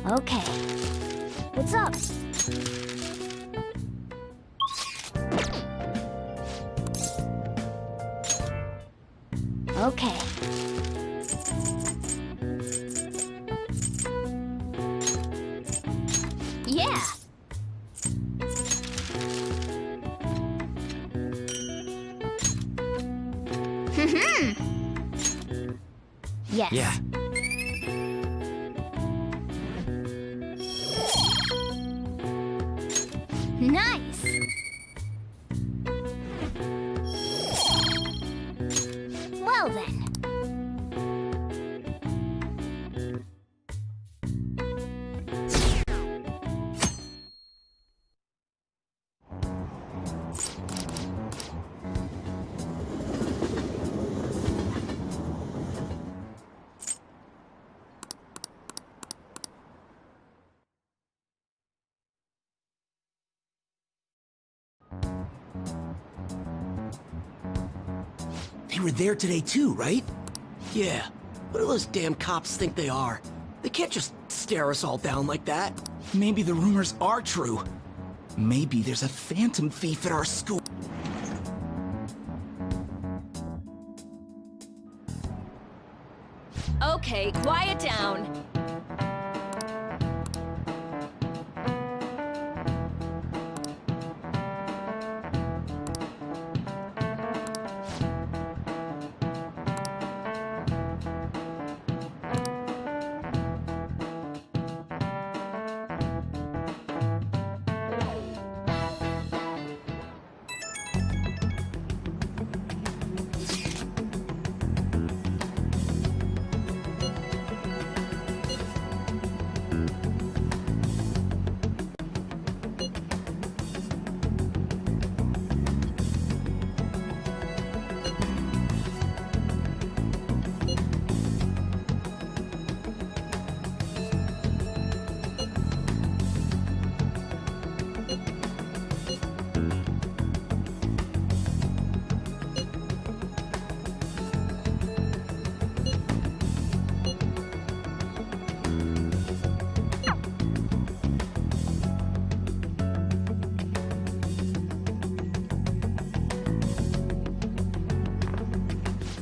Okay. What's up? Okay. Yeah! Yes. Yeah. Nice! Well then. They were there today too, right? Yeah. What do those damn cops think they are? They can't just stare us all down like that. Maybe the rumors are true. Maybe there's a phantom thief at our school. Okay, quiet down.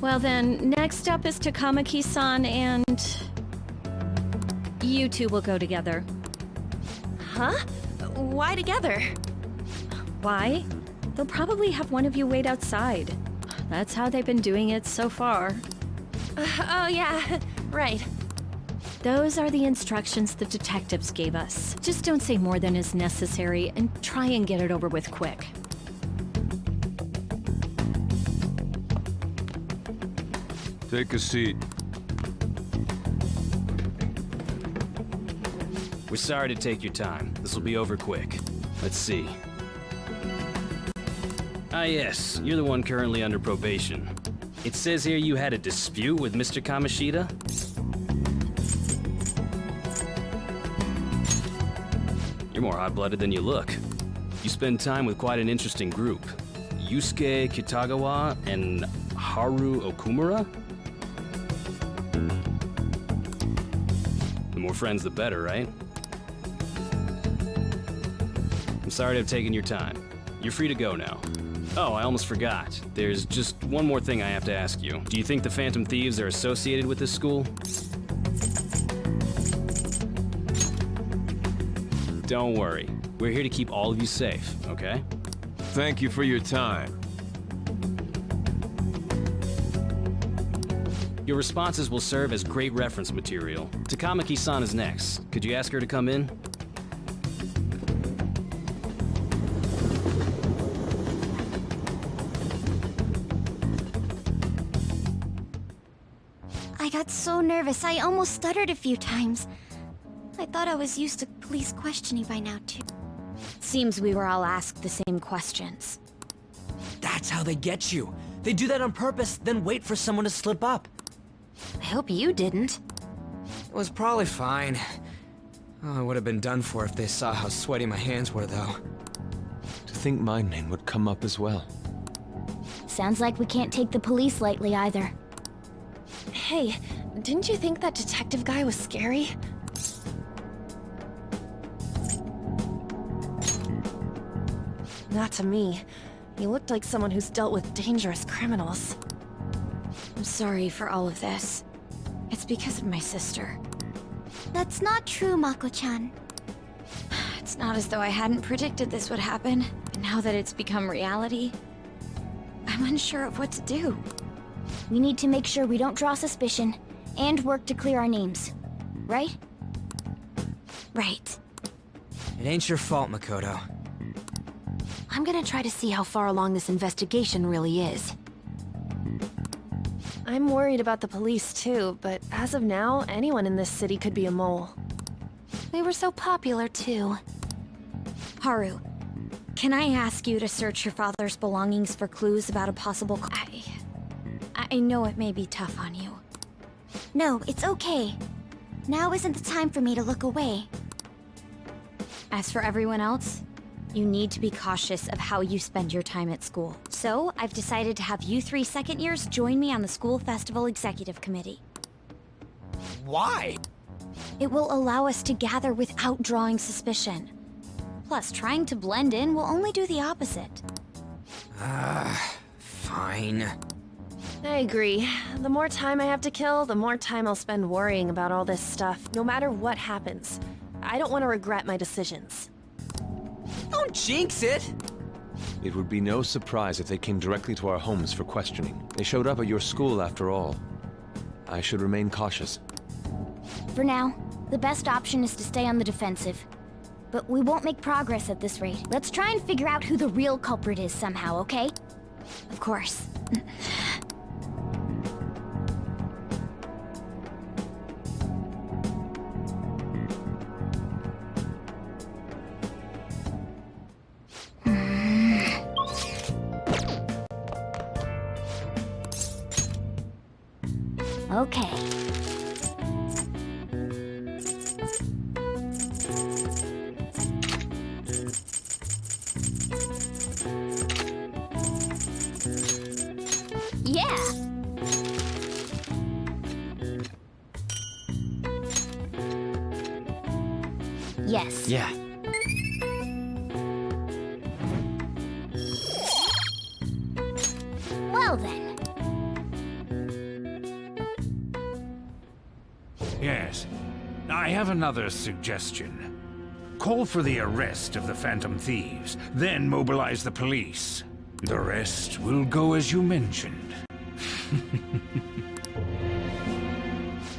Well then, next up is Takamaki-san and... you two will go together. Huh? Why together? Why? They'll probably have one of you wait outside. That's how they've been doing it so far. Oh yeah, right. Those are the instructions the detectives gave us. Just don't say more than is necessary and try and get it over with quick. Take a seat. We're sorry to take your time. This will be over quick. Let's see. Ah yes, you're the one currently under probation. It says here you had a dispute with Mr. Kamoshida? You're more hot-blooded than you look. You spend time with quite an interesting group. Yusuke Kitagawa and Haru Okumura? The more friends, the better, right? I'm sorry to have taken your time. You're free to go now. Oh, I almost forgot. There's just one more thing I have to ask you. Do you think the Phantom Thieves are associated with this school? Don't worry. We're here to keep all of you safe, okay? Thank you for your time. Your responses will serve as great reference material. Takamaki-san is next. Could you ask her to come in? I got so nervous, I almost stuttered a few times. I thought I was used to police questioning by now, too. Seems we were all asked the same questions. That's how they get you. They do that on purpose, then wait for someone to slip up. I hope you didn't. It was probably fine. Oh, I would have been done for if they saw how sweaty my hands were, though. To think my name would come up as well. Sounds like we can't take the police lightly either. Hey, didn't you think that detective guy was scary? Not to me. He looked like someone who's dealt with dangerous criminals. I'm sorry for all of this. It's because of my sister. That's not true, Mako-chan. It's not as though I hadn't predicted this would happen, but now that it's become reality, I'm unsure of what to do. We need to make sure we don't draw suspicion, and work to clear our names. Right? Right. It ain't your fault, Makoto. I'm gonna try to see how far along this investigation really is. I'm worried about the police too, but as of now, anyone in this city could be a mole. They were so popular, too. Haru, can I ask you to search your father's belongings for clues about a possible... I know it may be tough on you. No, it's okay. Now isn't the time for me to look away. As for everyone else, you need to be cautious of how you spend your time at school. So, I've decided to have you 3 second years join me on the school festival executive committee. Why? It will allow us to gather without drawing suspicion. Plus, trying to blend in will only do the opposite. Fine. I agree. The more time I have to kill, the more time I'll spend worrying about all this stuff, no matter what happens. I don't want to regret my decisions. Don't jinx it! It would be no surprise if they came directly to our homes for questioning. They showed up at your school after all. I should remain cautious. For now, the best option is to stay on the defensive. But we won't make progress at this rate. Let's try and figure out who the real culprit is somehow, okay? Of course. Okay. Yeah! Yes. Yeah. Well then. Yes. I have another suggestion. Call for the arrest of the Phantom Thieves, then mobilize the police. The rest will go as you mentioned.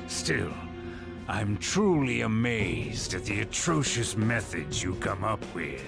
Still, I'm truly amazed at the atrocious methods you come up with.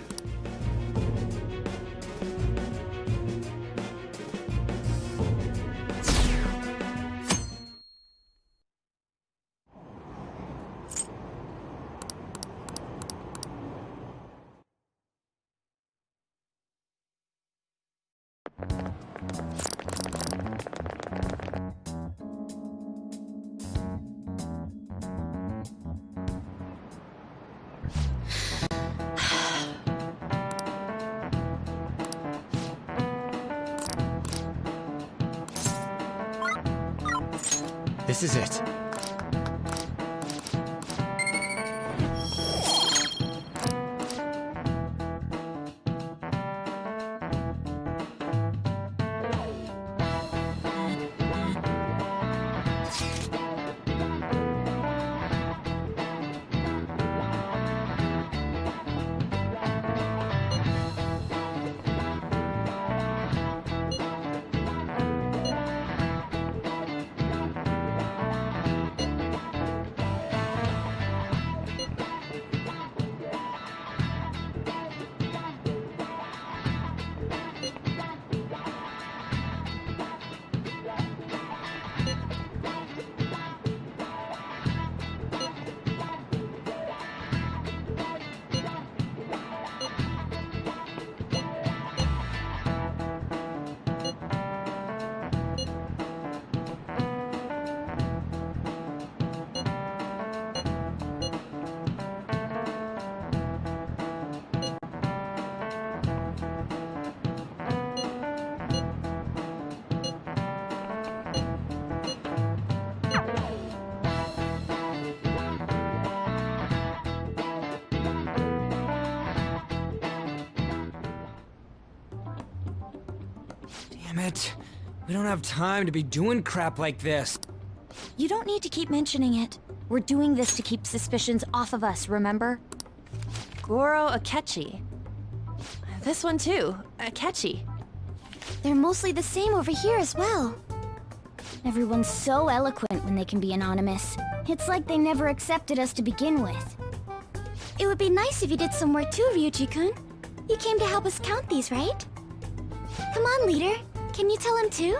This is it. Damn it. We don't have time to be doing crap like this. You don't need to keep mentioning it. We're doing this to keep suspicions off of us, remember? Goro Akechi. This one too, Akechi. They're mostly the same over here as well. Everyone's so eloquent when they can be anonymous. It's like they never accepted us to begin with. It would be nice if you did some work too, Ryuji-kun. You came to help us count these, right? Come on, leader. Can you tell him too?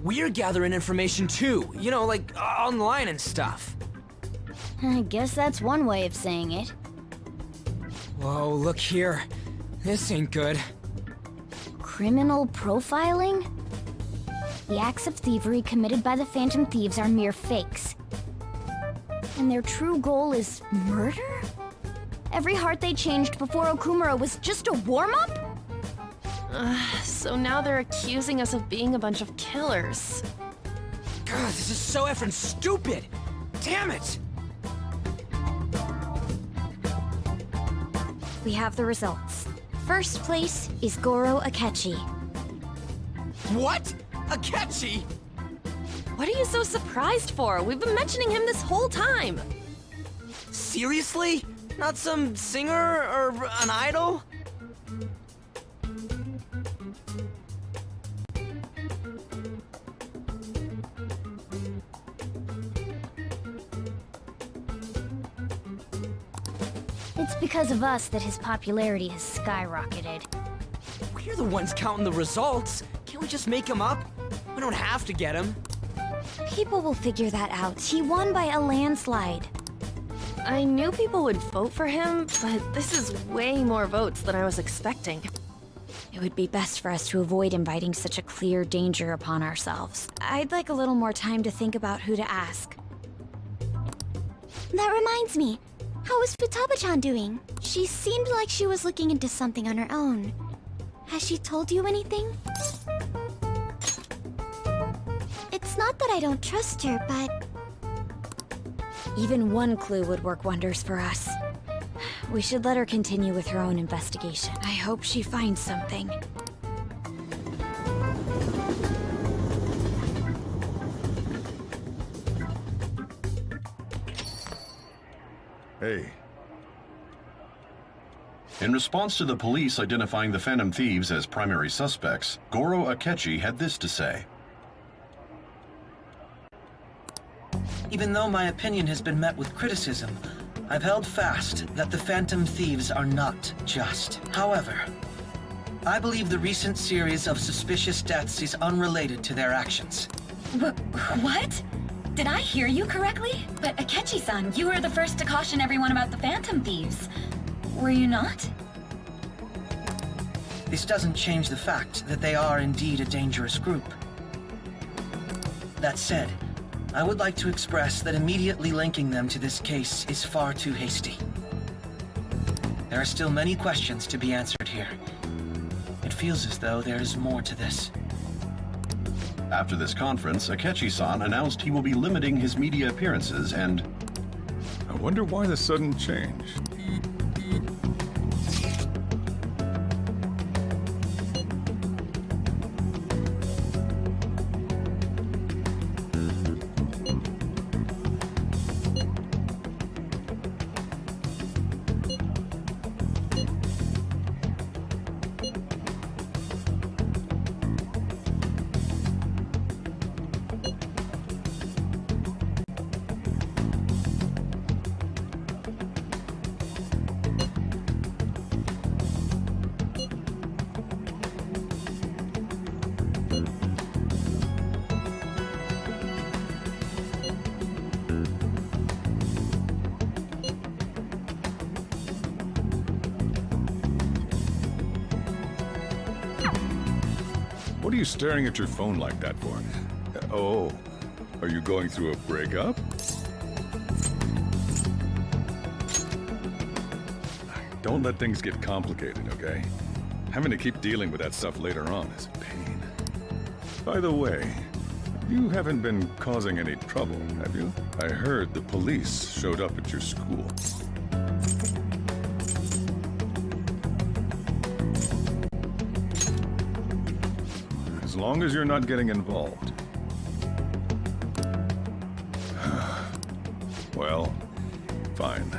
We're gathering information too, you know, like online and stuff. I guess that's one way of saying it. Whoa, look here. This ain't good. Criminal profiling? The acts of thievery committed by the Phantom Thieves are mere fakes. And their true goal is murder? Every heart they changed before Okumura was just a warm-up? So now they're accusing us of being a bunch of killers. God, this is so effing stupid! Damn it! We have the results. First place is Goro Akechi. What? Akechi? What are you so surprised for? We've been mentioning him this whole time. Seriously? Not some singer or an idol? It's because of us that his popularity has skyrocketed. We're the ones counting the results. Can't we just make him up? We don't have to get him. People will figure that out. He won by a landslide. I knew people would vote for him, but this is way more votes than I was expecting. It would be best for us to avoid inviting such a clear danger upon ourselves. I'd like a little more time to think about who to ask. That reminds me. How is Futaba-chan doing? She seemed like she was looking into something on her own. Has she told you anything? It's not that I don't trust her, but... Even one clue would work wonders for us. We should let her continue with her own investigation. I hope she finds something. Hey. In response to the police identifying the Phantom Thieves as primary suspects, Goro Akechi had this to say. Even though my opinion has been met with criticism, I've held fast that the Phantom Thieves are not just. However, I believe the recent series of suspicious deaths is unrelated to their actions. What? Did I hear you correctly? But Akechi-san, you were the first to caution everyone about the Phantom Thieves. Were you not? This doesn't change the fact that they are indeed a dangerous group. That said, I would like to express that immediately linking them to this case is far too hasty. There are still many questions to be answered here. It feels as though there is more to this. After this conference, Akechi-san announced he will be limiting his media appearances and... I wonder why the sudden change. What are you staring at your phone like that for? Oh, are you going through a breakup? Don't let things get complicated, okay? Having to keep dealing with that stuff later on is a pain. By the way, you haven't been causing any trouble, have you? I heard the police showed up at your school. as long as you're not getting involved. Well, fine.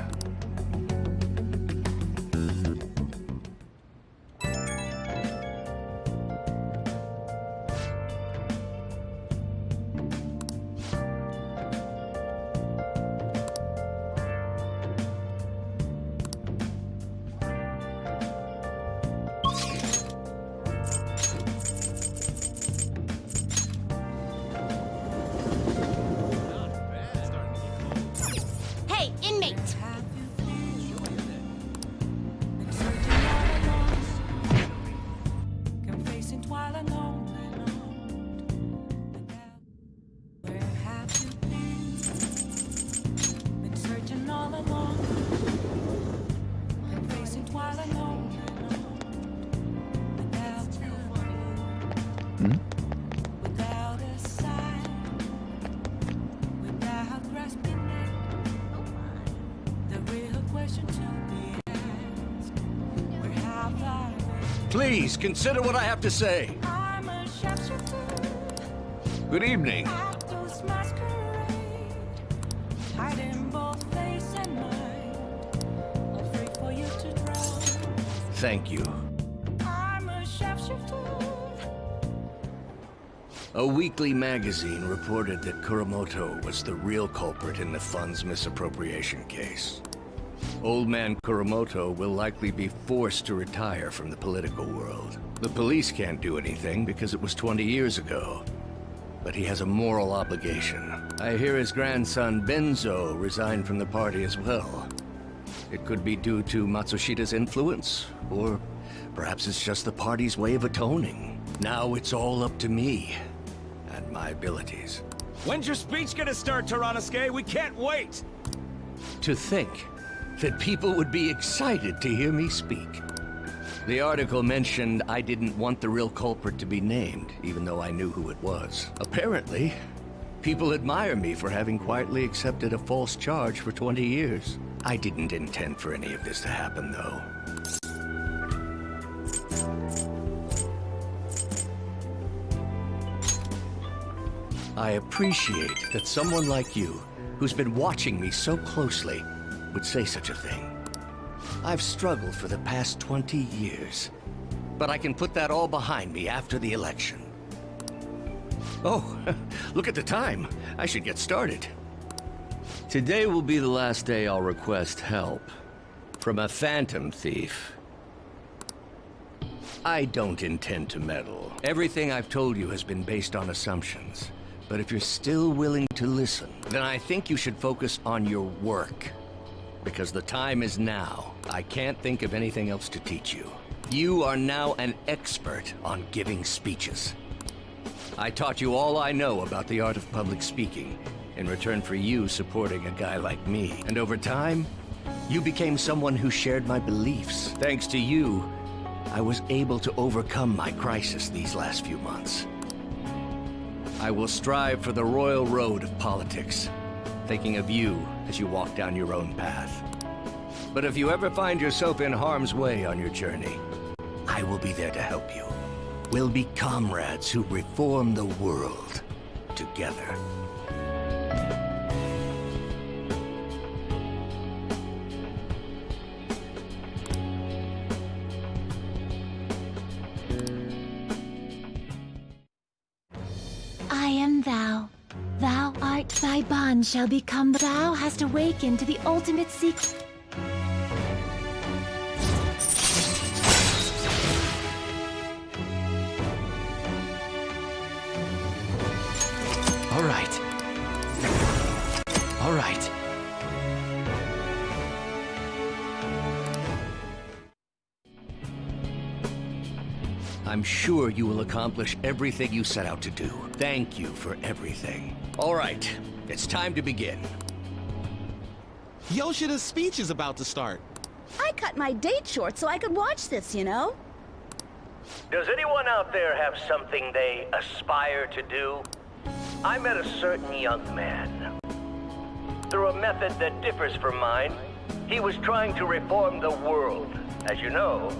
Hey, inmate! Please, consider what I have to say. Good evening. Thank you. A weekly magazine reported that Kuramoto was the real culprit in the fund's misappropriation case. Old man Kuramoto will likely be forced to retire from the political world. The police can't do anything because it was 20 years ago. But he has a moral obligation. I hear his grandson Benzo resigned from the party as well. It could be due to Matsushita's influence, or perhaps it's just the party's way of atoning. Now it's all up to me and my abilities. When's your speech gonna start, Tyranosuke? We can't wait! To think that people would be excited to hear me speak. The article mentioned I didn't want the real culprit to be named, even though I knew who it was. Apparently, people admire me for having quietly accepted a false charge for 20 years. I didn't intend for any of this to happen, though. I appreciate that someone like you, who's been watching me so closely, would say such a thing. I've struggled for the past 20 years, but I can put that all behind me after the election. Oh, look at the time. I should get started. Today will be the last day I'll request help from a phantom thief. I don't intend to meddle. Everything I've told you has been based on assumptions. But if you're still willing to listen, then I think you should focus on your work. Because the time is now. I can't think of anything else to teach you. You are now an expert on giving speeches. I taught you all I know about the art of public speaking, in return for you supporting a guy like me. And over time, you became someone who shared my beliefs. Thanks to you, I was able to overcome my crisis these last few months. I will strive for the royal road of politics, thinking of you as you walk down your own path. But if you ever find yourself in harm's way on your journey, I will be there to help you. We'll be comrades who reform the world together. I am thou. Thou art, thy bond shall become. Thou hast awakened to the ultimate secret. All right. All right. I'm sure you will accomplish everything you set out to do. Thank you for everything. All right, it's time to begin. Yoshida's speech is about to start. I cut my date short so I could watch this, you know? Does anyone out there have something they aspire to do? I met a certain young man. Through a method that differs from mine, he was trying to reform the world. As you know,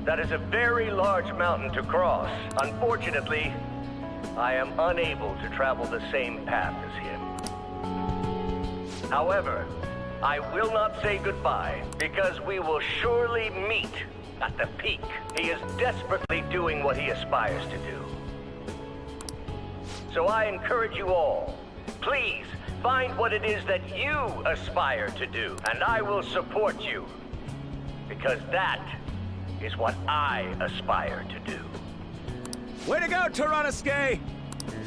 that is a very large mountain to cross. Unfortunately, I am unable to travel the same path as him. However, I will not say goodbye, because we will surely meet at the peak. He is desperately doing what he aspires to do. So I encourage you all, please find what it is that you aspire to do, and I will support you. Because that is what I aspire to do. Way to go, Tyranosuke!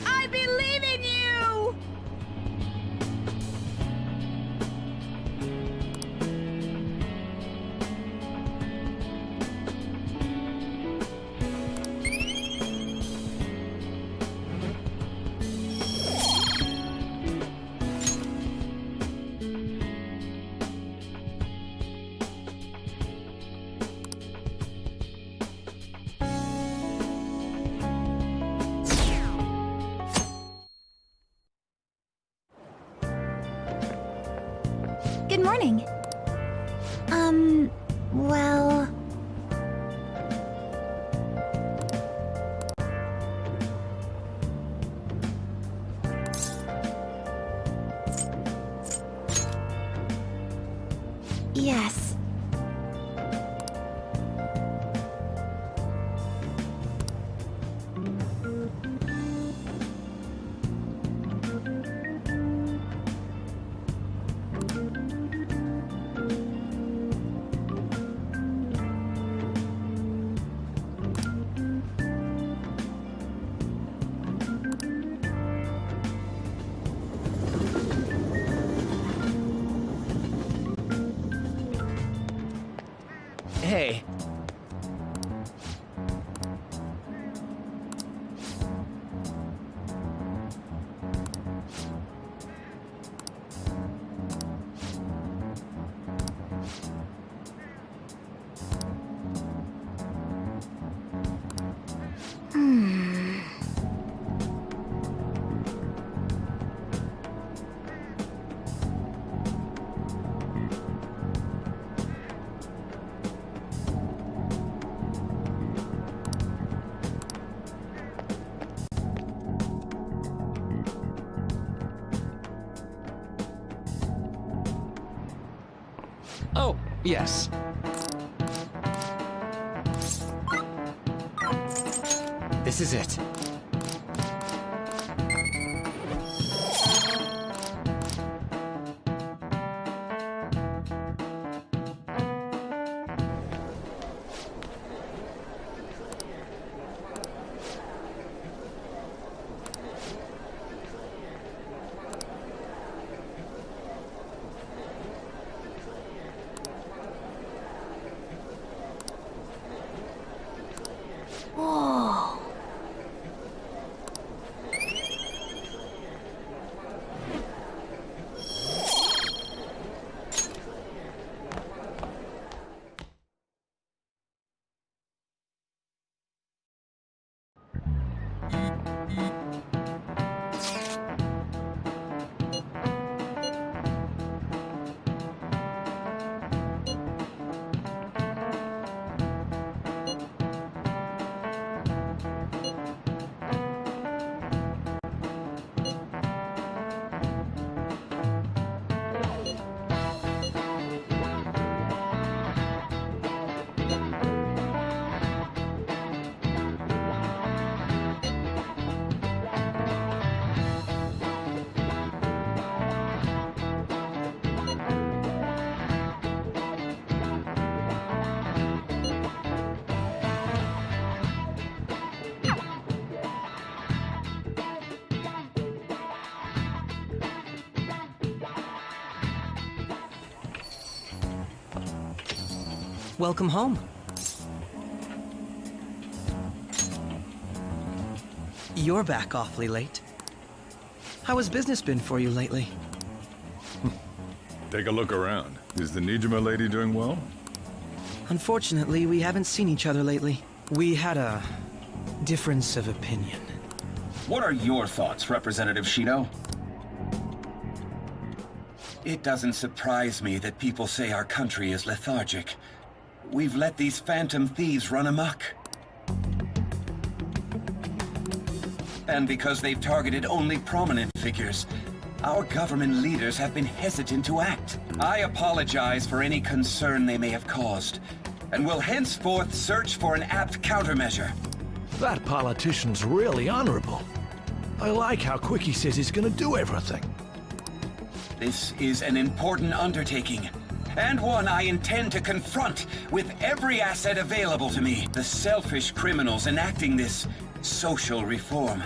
I believe in you! Good morning. Well... Yes. Hey. Oh, yes. This is it. Whoa. Welcome home. You're back awfully late. How has business been for you lately? Take a look around. Is the Nijima lady doing well? Unfortunately, we haven't seen each other lately. We had a difference of opinion. What are your thoughts, Representative Shino? It doesn't surprise me that people say our country is lethargic. We've let these phantom thieves run amok. And because they've targeted only prominent figures, our government leaders have been hesitant to act. I apologize for any concern they may have caused, and will henceforth search for an apt countermeasure. That politician's really honorable. I like how quick he says he's gonna do everything. This is an important undertaking, and one I intend to confront with every asset available to me. The selfish criminals enacting this social reform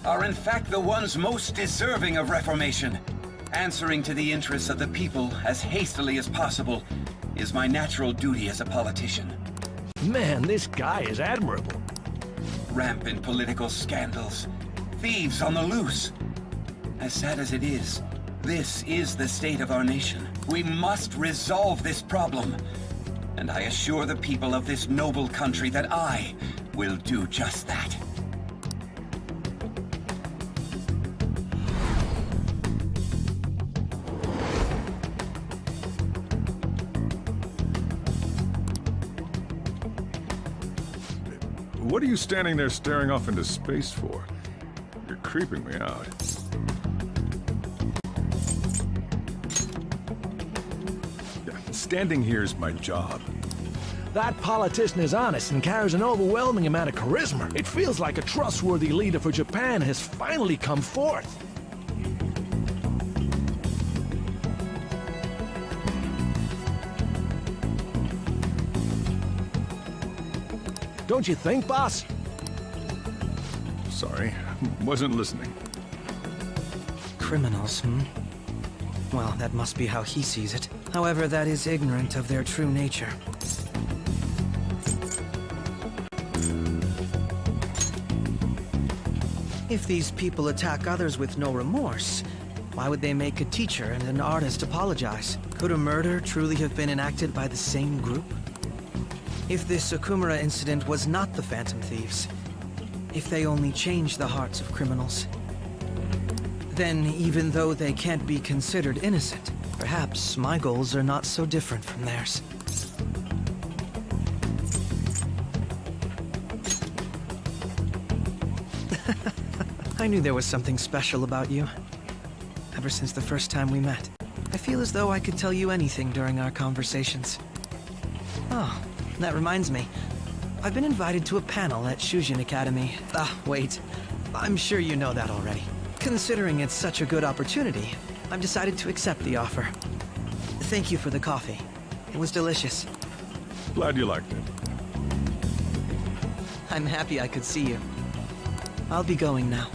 are in fact the ones most deserving of reformation. Answering to the interests of the people as hastily as possible is my natural duty as a politician. Man, this guy is admirable. Rampant political scandals, thieves on the loose. As sad as it is, this is the state of our nation. We must resolve this problem, and I assure the people of this noble country that I will do just that. What are you standing there staring off into space for? You're creeping me out. Standing here is my job. That politician is honest and carries an overwhelming amount of charisma. It feels like a trustworthy leader for Japan has finally come forth. Don't you think, boss? Sorry, wasn't listening. Criminals, Well, that must be how he sees it. However, that is ignorant of their true nature. If these people attack others with no remorse, why would they make a teacher and an artist apologize? Could a murder truly have been enacted by the same group? If this Okumura incident was not the Phantom Thieves, if they only changed the hearts of criminals, then even though they can't be considered innocent, perhaps my goals are not so different from theirs. I knew there was something special about you. Ever since the first time we met. I feel as though I could tell you anything during our conversations. Oh, that reminds me. I've been invited to a panel at Shujin Academy. Wait. I'm sure you know that already. Considering it's such a good opportunity, I've decided to accept the offer. Thank you for the coffee. It was delicious. Glad you liked it. I'm happy I could see you. I'll be going now.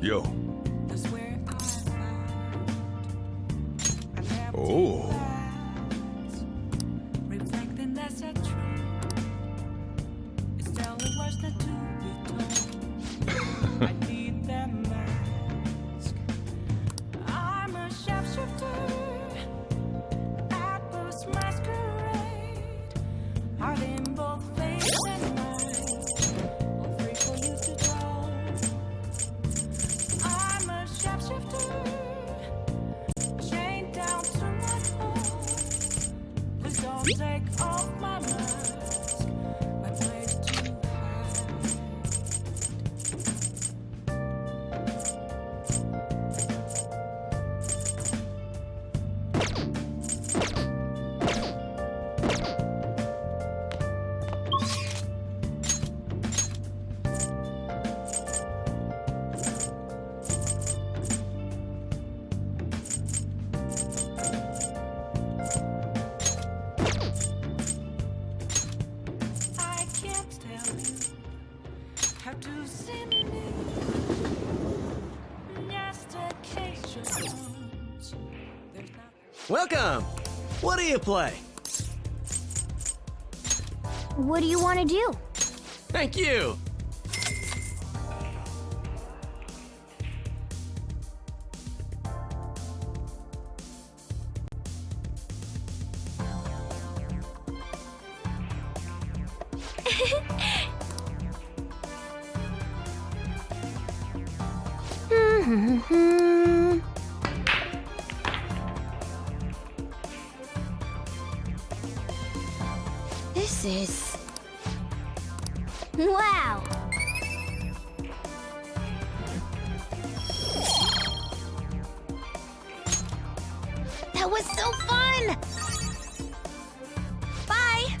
Yo. Oh. Reflecting that's a truth. It's telling words not to be told. I need that mask. I'm a shapeshifter at Boost Masquerade. Heart in both face and mind. All free for you to draw. I'm a shapeshifter. Chained down to my core. Please don't take off my mask. My place to hide. I can't tell you how to see me. Just occasions. There's not. Welcome! What do you play? What do you want to do? Thank you! This is... Wow! That was so fun! Bye!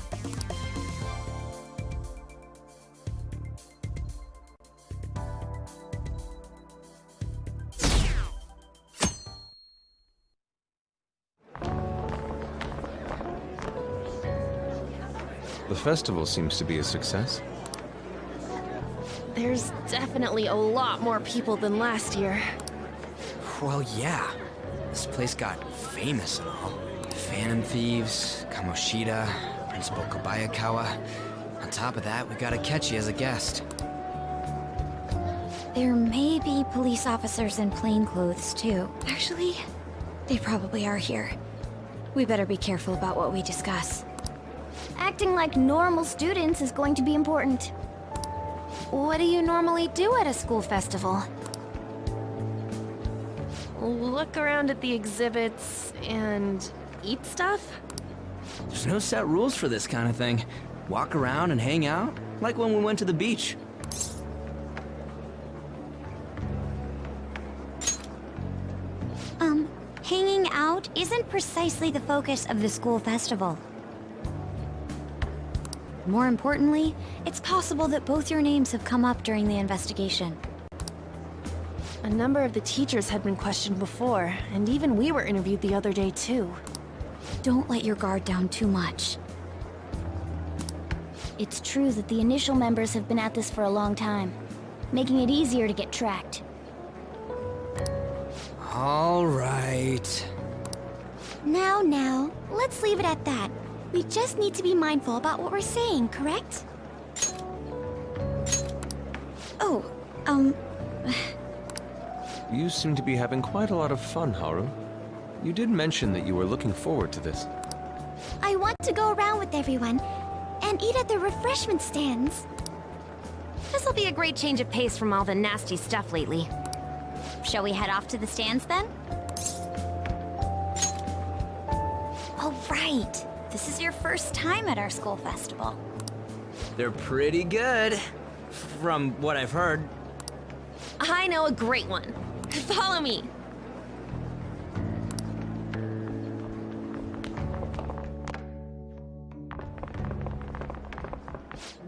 The festival seems to be a success. There's definitely a lot more people than last year. Well, yeah. This place got famous and all. Phantom Thieves, Kamoshida, Principal Kobayakawa. On top of that, we got Akechi as a guest. There may be police officers in plainclothes, too. Actually, they probably are here. We better be careful about what we discuss. Acting like normal students is going to be important. What do you normally do at a school festival? Look around at the exhibits and eat stuff? There's no set rules for this kind of thing. Walk around and hang out, like when we went to the beach. Hanging out isn't precisely the focus of the school festival. More importantly, it's possible that both your names have come up during the investigation. A number of the teachers had been questioned before, and even we were interviewed the other day too. Don't let your guard down too much. It's true that the initial members have been at this for a long time, making it easier to get tracked. All right. Now, let's leave it at that. We just need to be mindful about what we're saying, correct? Oh, You seem to be having quite a lot of fun, Haru. You did mention that you were looking forward to this. I want to go around with everyone and eat at the refreshment stands. This'll be a great change of pace from all the nasty stuff lately. Shall we head off to the stands then? Oh, right. This is your first time at our school festival. They're pretty good, from what I've heard. I know a great one. Follow me.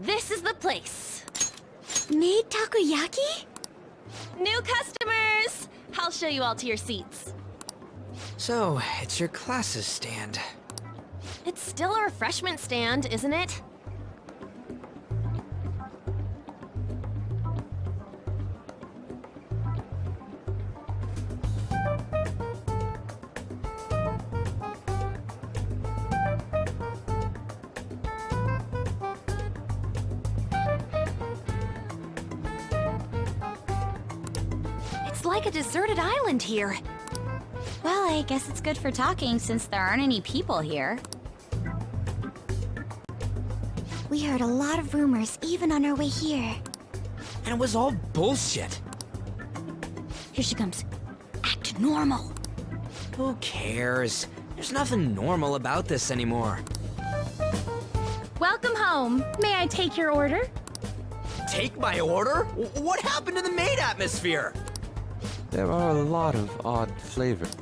This is the place. Made takoyaki? New customers! I'll show you all to your seats. So, it's your class's stand. It's still a refreshment stand, isn't it? like a deserted island here. Well, I guess it's good for talking since there aren't any people here. We heard a lot of rumors even on our way here. And it was all bullshit. Here she comes. Act normal. Who cares? There's nothing normal about this anymore. Welcome home. May I take your order? Take my order? What happened to the maid atmosphere? There are a lot of odd flavors.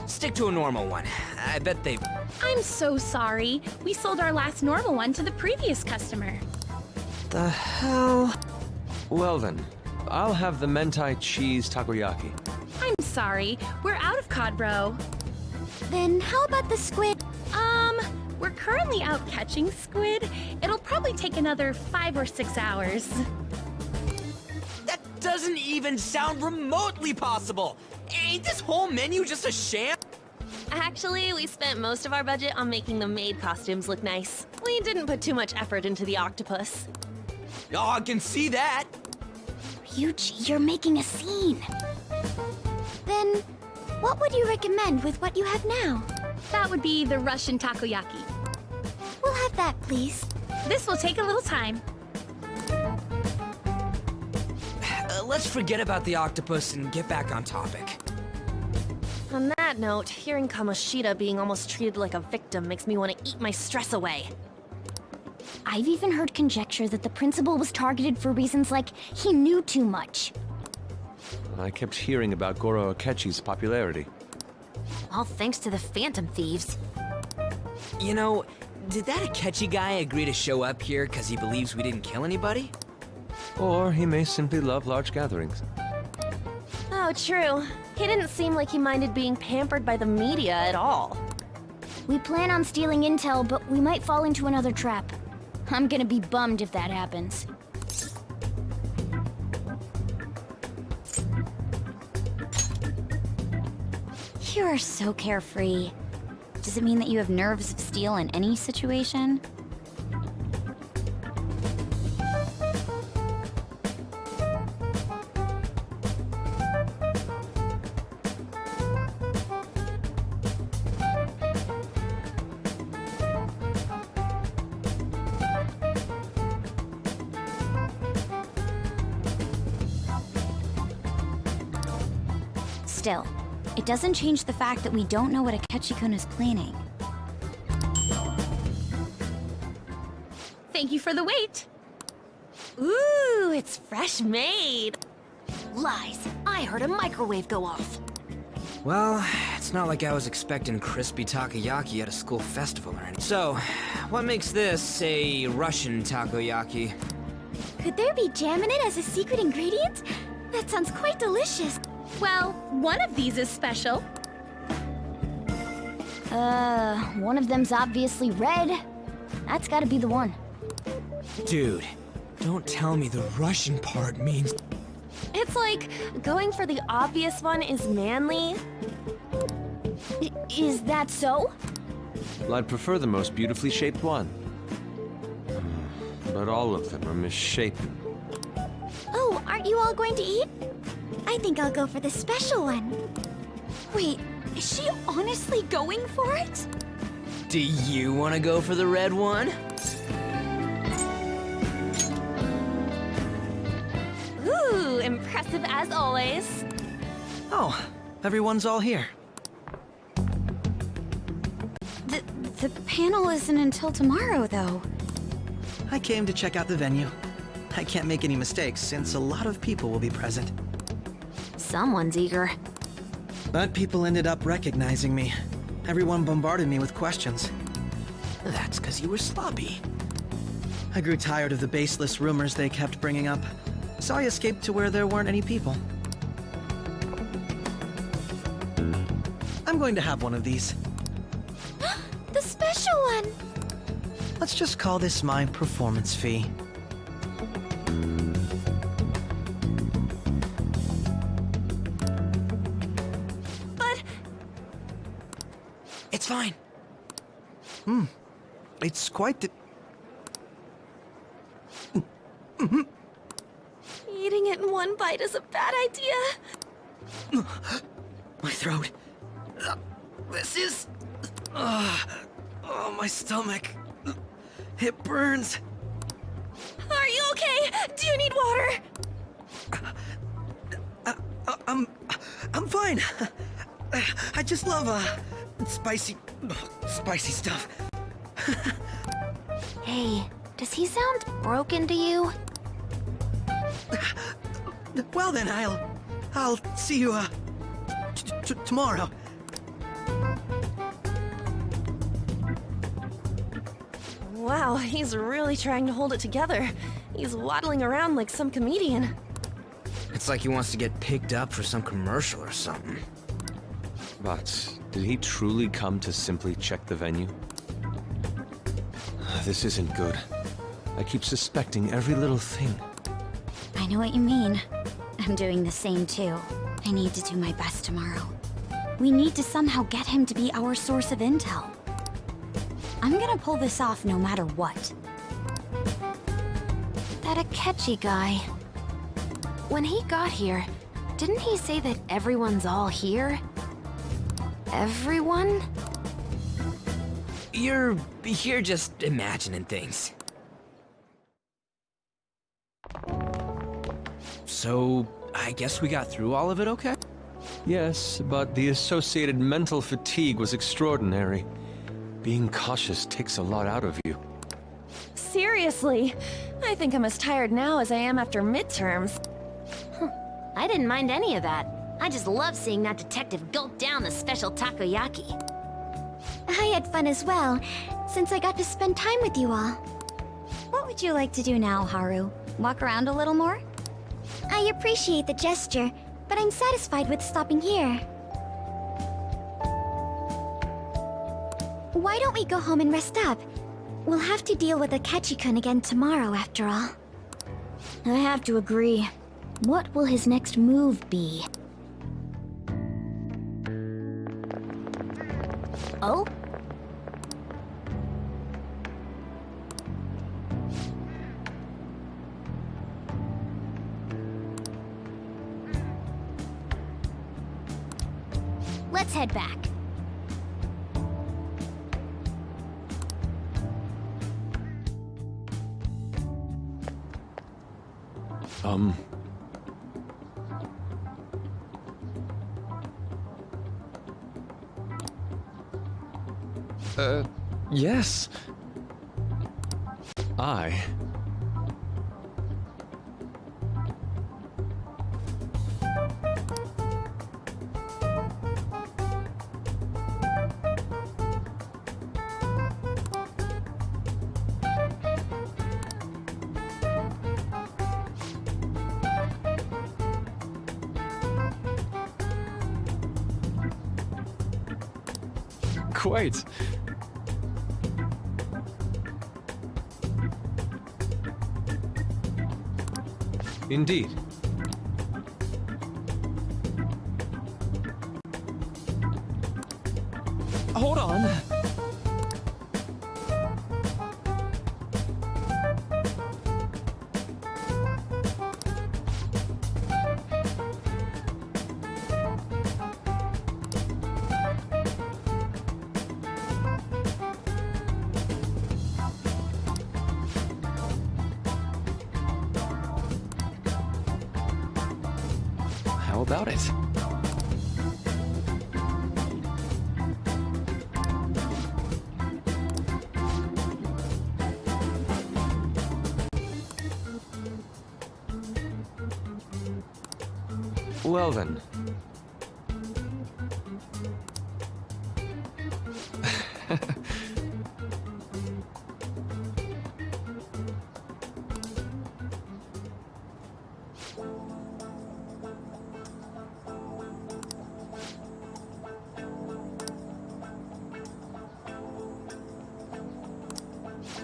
Stick to a normal one. I bet they... I'm so sorry. We sold our last normal one to the previous customer. The hell? Well then, I'll have the mentai cheese takoyaki. I'm sorry. We're out of cod bro. Then how about the squid? We're currently out catching squid. It'll probably take another 5 or 6 hours. That doesn't even sound remotely possible! Ain't this whole menu just a sham? Actually, we spent most of our budget on making the maid costumes look nice. We didn't put too much effort into the octopus. Oh, I can see that! Ryuji, you're making a scene. Then, what would you recommend with what you have now? That would be the Russian takoyaki. We'll have that, please. This will take a little time. Let's forget about the octopus and get back on topic. On that note, hearing Kamoshida being almost treated like a victim makes me want to eat my stress away. I've even heard conjecture that the principal was targeted for reasons like he knew too much. I kept hearing about Goro Akechi's popularity. All thanks to the Phantom Thieves. You know, did that Akechi guy agree to show up here because he believes we didn't kill anybody? Or he may simply love large gatherings. Oh, true. He didn't seem like he minded being pampered by the media at all. We plan on stealing intel, but we might fall into another trap. I'm gonna be bummed if that happens. You are so carefree. Does it mean that you have nerves of steel in any situation? Still, it doesn't change the fact that we don't know what Akechi-kun is planning. Thank you for the wait. Ooh, it's fresh made. Lies. I heard a microwave go off. Well, it's not like I was expecting crispy takoyaki at a school festival or anything. So, what makes this a Russian takoyaki? Could there be jam in it as a secret ingredient? That sounds quite delicious. Well, one of these is special. One of them's obviously red. That's gotta be the one. Dude, don't tell me the Russian part means... It's like going for the obvious one is manly. Is that so? Well, I'd prefer the most beautifully shaped one. But all of them are misshapen. Oh, aren't you all going to eat? I think I'll go for the special one. Wait, is she honestly going for it? Do you want to go for the red one? Ooh, impressive as always. Oh, everyone's all here. The panel isn't until tomorrow, though. I came to check out the venue. I can't make any mistakes since a lot of people will be present. Someone's eager. But people ended up recognizing me. Everyone bombarded me with questions. That's because you were sloppy. I grew tired of the baseless rumors they kept bringing up, so I escaped to where there weren't any people. I'm going to have one of these. The special one! Let's just call this my performance fee. But... It's fine. It's quite Eating it in one bite is a bad idea. My throat. This is... oh, my stomach. It burns. Are you okay? Do you need water? I'm fine. I just love, spicy stuff. Hey, does he sound broken to you? Well then, I'll see you, tomorrow. Wow, he's really trying to hold it together. He's waddling around like some comedian. It's like he wants to get picked up for some commercial or something. But did he truly come to simply check the venue? This isn't good. I keep suspecting every little thing. I know what you mean. I'm doing the same too. I need to do my best tomorrow. We need to somehow get him to be our source of intel. I'm gonna pull this off no matter what. That Akechi guy. When he got here, didn't he say that everyone's all here? Everyone? You're just imagining things. So, I guess we got through all of it okay? Yes, but the associated mental fatigue was extraordinary. Being cautious takes a lot out of you. Seriously, I think I'm as tired now as I am after midterms. I didn't mind any of that. I just love seeing that detective gulp down the special takoyaki. I had fun as well, since I got to spend time with you all. What would you like to do now, Haru? Walk around a little more? I appreciate the gesture, but I'm satisfied with stopping here. Why don't we go home and rest up? We'll have to deal with Akechi-kun again tomorrow, after all. I have to agree. What will his next move be? Oh? Let's head back. Yes. Quite. Indeed. Hold on. How about it? Well then.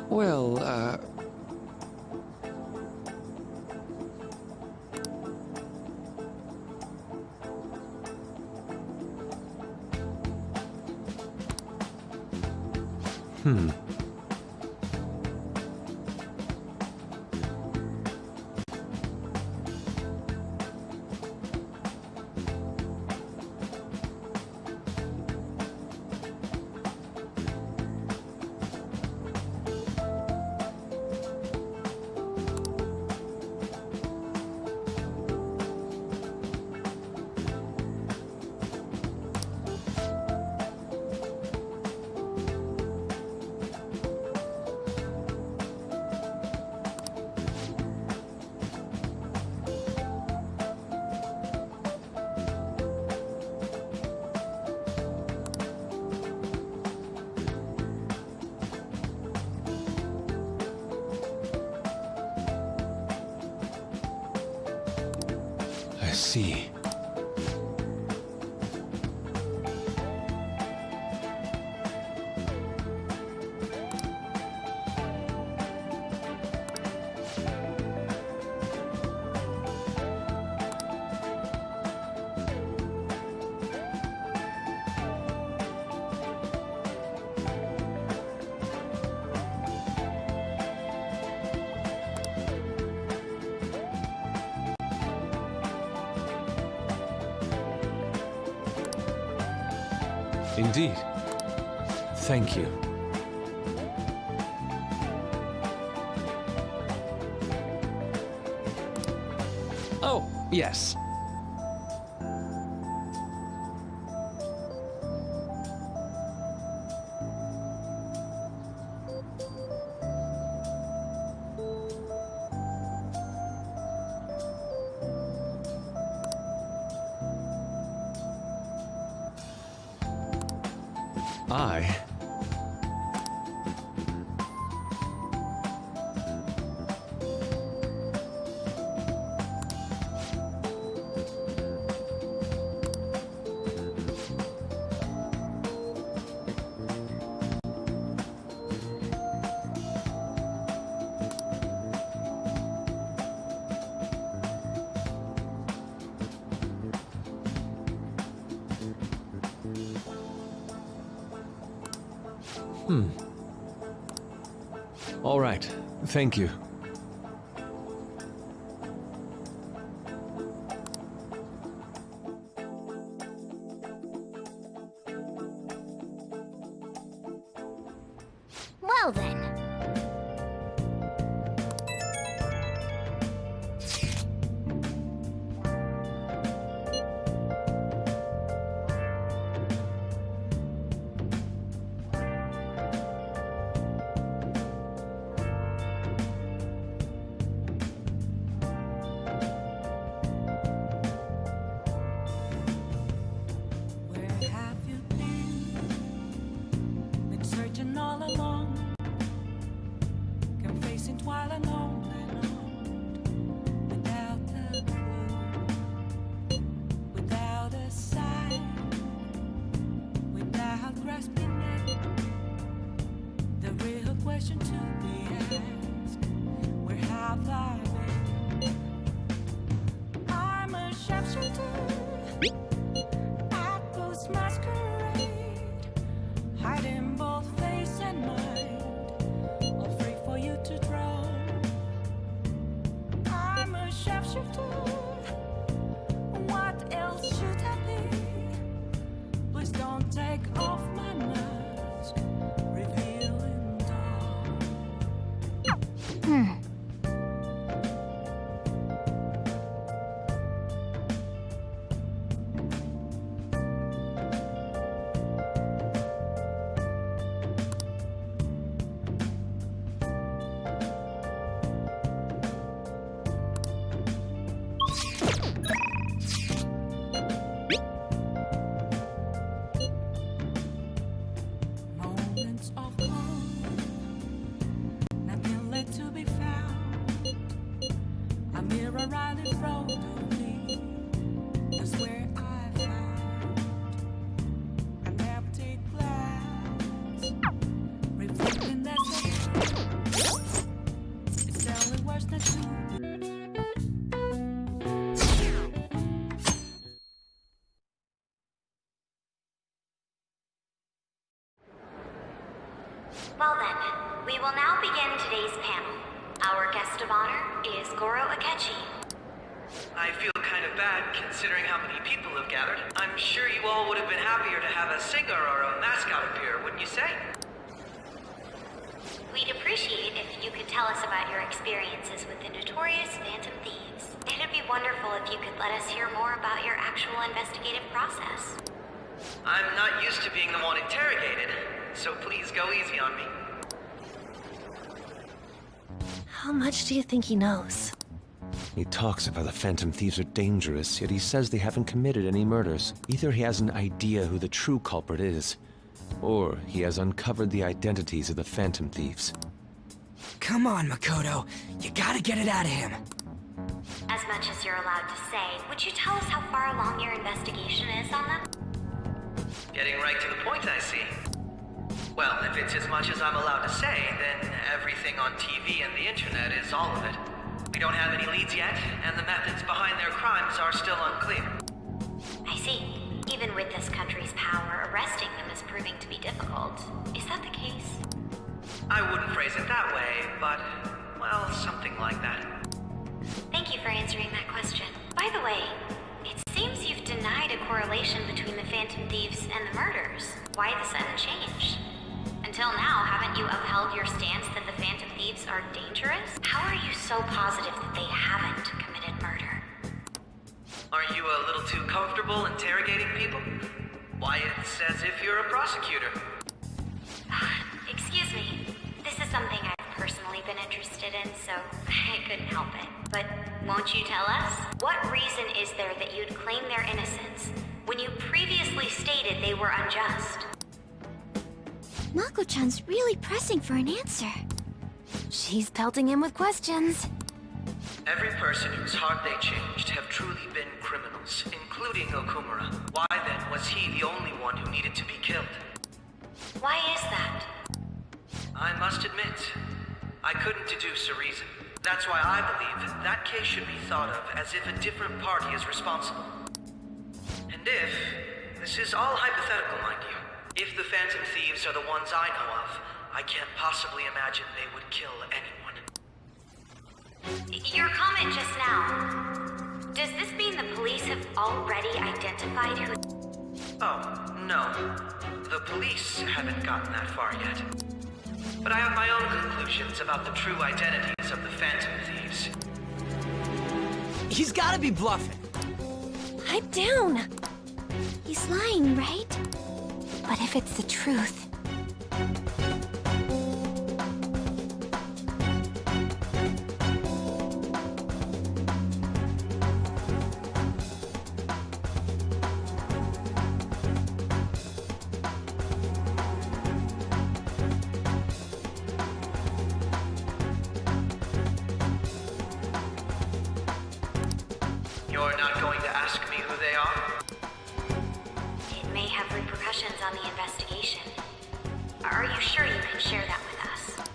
Well, see. Indeed. Thank you. Oh, yes. I... All right. Thank you. Well then. Where have you been? Been searching all along, confessing while alone and on, without a clue, without a sign, without grasping it. The real question to be asked: where have I been? I'm a sharpshooter. Masquerade, hiding both face and mind, all free for you to draw. I'm a sharpshooter. What else should I be? Please don't take off my mask, revealing dawn. Moments of calm, nothing left to be found. A mirror right in front of me, that's where I found an empty glass, reflecting that's it's only worse than two. Well then, we will now begin today's panel. Our guest of honor is Goro Akechi. I feel kind of bad considering how many people have gathered. I'm sure you all would have been happier to have a singer or a mascot appear, wouldn't you say? We'd appreciate if you could tell us about your experiences with the notorious Phantom Thieves. It'd be wonderful if you could let us hear more about your actual investigative process. I'm not used to being the one interrogated, so please go easy on me. How much do you think he knows? He talks about the Phantom Thieves are dangerous, yet he says they haven't committed any murders. Either he has an idea who the true culprit is, or he has uncovered the identities of the Phantom Thieves. Come on, Makoto. You gotta get it out of him. As much as you're allowed to say, would you tell us how far along your investigation is on them? Getting right to the point, I see. Well, if it's as much as I'm allowed to say, then everything on TV and the internet is all of it. We don't have any leads yet, and the methods behind their crimes are still unclear. I see. Even with this country's power, arresting them is proving to be difficult. Is that the case? I wouldn't phrase it that way, but, well, something like that. Thank you for answering that question. By the way, it seems you've denied a correlation between the Phantom Thieves and the murders. Why the sudden change? Until now, haven't you upheld your stance that the Phantom Thieves are dangerous? How are you so positive that they haven't committed murder? Aren't you a little too comfortable interrogating people? Why, it's as if you're a prosecutor. Excuse me. This is something I've personally been interested in, so I couldn't help it. But won't you tell us? What reason is there that you'd claim their innocence when you previously stated they were unjust? Mako-chan's really pressing for an answer. She's pelting him with questions. Every person whose heart they changed have truly been criminals, including Okumura. Why then was he the only one who needed to be killed? Why is that? I must admit, I couldn't deduce a reason. That's why I believe that case should be thought of as if a different party is responsible. And if, this is all hypothetical, mind you, if the Phantom Thieves are the ones I know of, I can't possibly imagine they would kill anyone. Your comment just now, does this mean the police have already identified who... Oh, no. The police haven't gotten that far yet. But I have my own conclusions about the true identities of the Phantom Thieves. He's gotta be bluffing. Pipe down. He's lying, right? But if it's the truth... You're not going to ask me who they are? It may have repercussions on the investigation. Are you sure you can share that with us?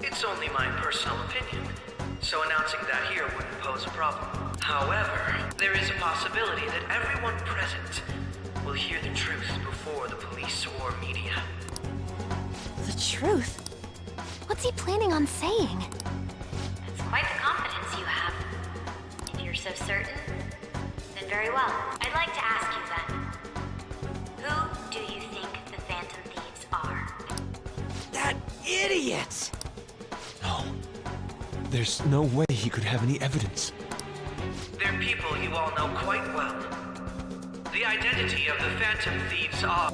It's only my personal opinion, so announcing that here wouldn't pose a problem. However, there is a possibility that everyone present will hear the truth before the police or media. The truth? What's he planning on saying? That's quite the confidence you have. If you're so certain, then very well. I'd like to ask you then. Who do you think the Phantom Thieves are? That idiot! No. There's no way he could have any evidence. They're people you all know quite well. The identity of the Phantom Thieves are...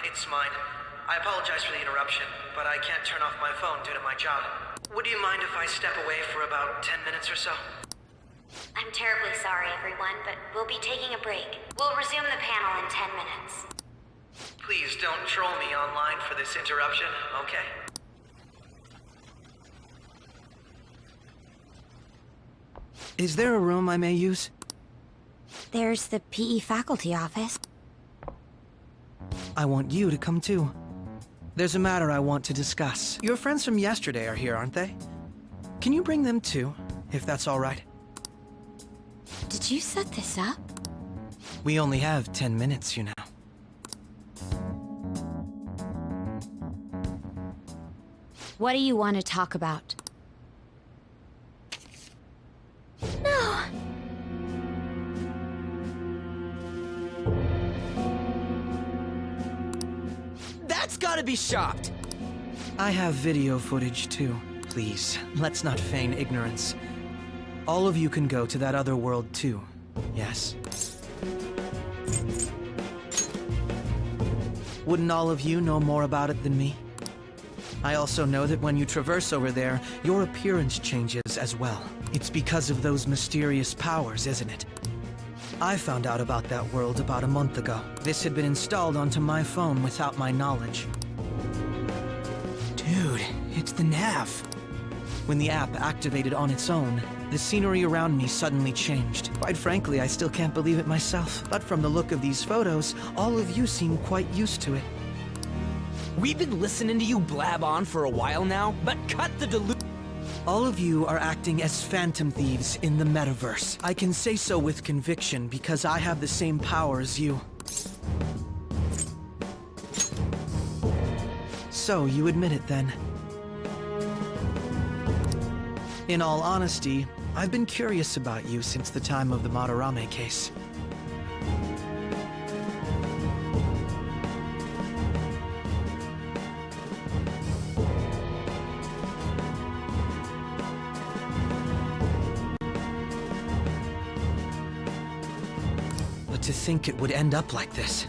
it's mine. I apologize for the interruption, but I can't turn off my phone due to my job. Would you mind if I step away for about 10 minutes or so? I'm terribly sorry, everyone, but we'll be taking a break. We'll resume the panel in 10 minutes. Please don't troll me online for this interruption, okay? Is there a room I may use? There's the PE faculty office. I want you to come too. There's a matter I want to discuss. Your friends from yesterday are here, aren't they? Can you bring them too, if that's all right? Did you set this up? We only have 10 minutes, you know. What do you want to talk about? No! That's gotta be shopped! I have video footage too. Please, let's not feign ignorance. All of you can go to that other world too, yes? Wouldn't all of you know more about it than me? I also know that when you traverse over there, your appearance changes as well. It's because of those mysterious powers, isn't it? I found out about that world about a month ago. This had been installed onto my phone without my knowledge. Dude, it's the nav. When the app activated on its own, the scenery around me suddenly changed. Quite frankly, I still can't believe it myself. But from the look of these photos, all of you seem quite used to it. We've been listening to you blab on for a while now, but cut the delusion. All of you are acting as phantom thieves in the metaverse. I can say so with conviction because I have the same power as you. So, you admit it then. In all honesty, I've been curious about you since the time of the Madarame case. But to think it would end up like this.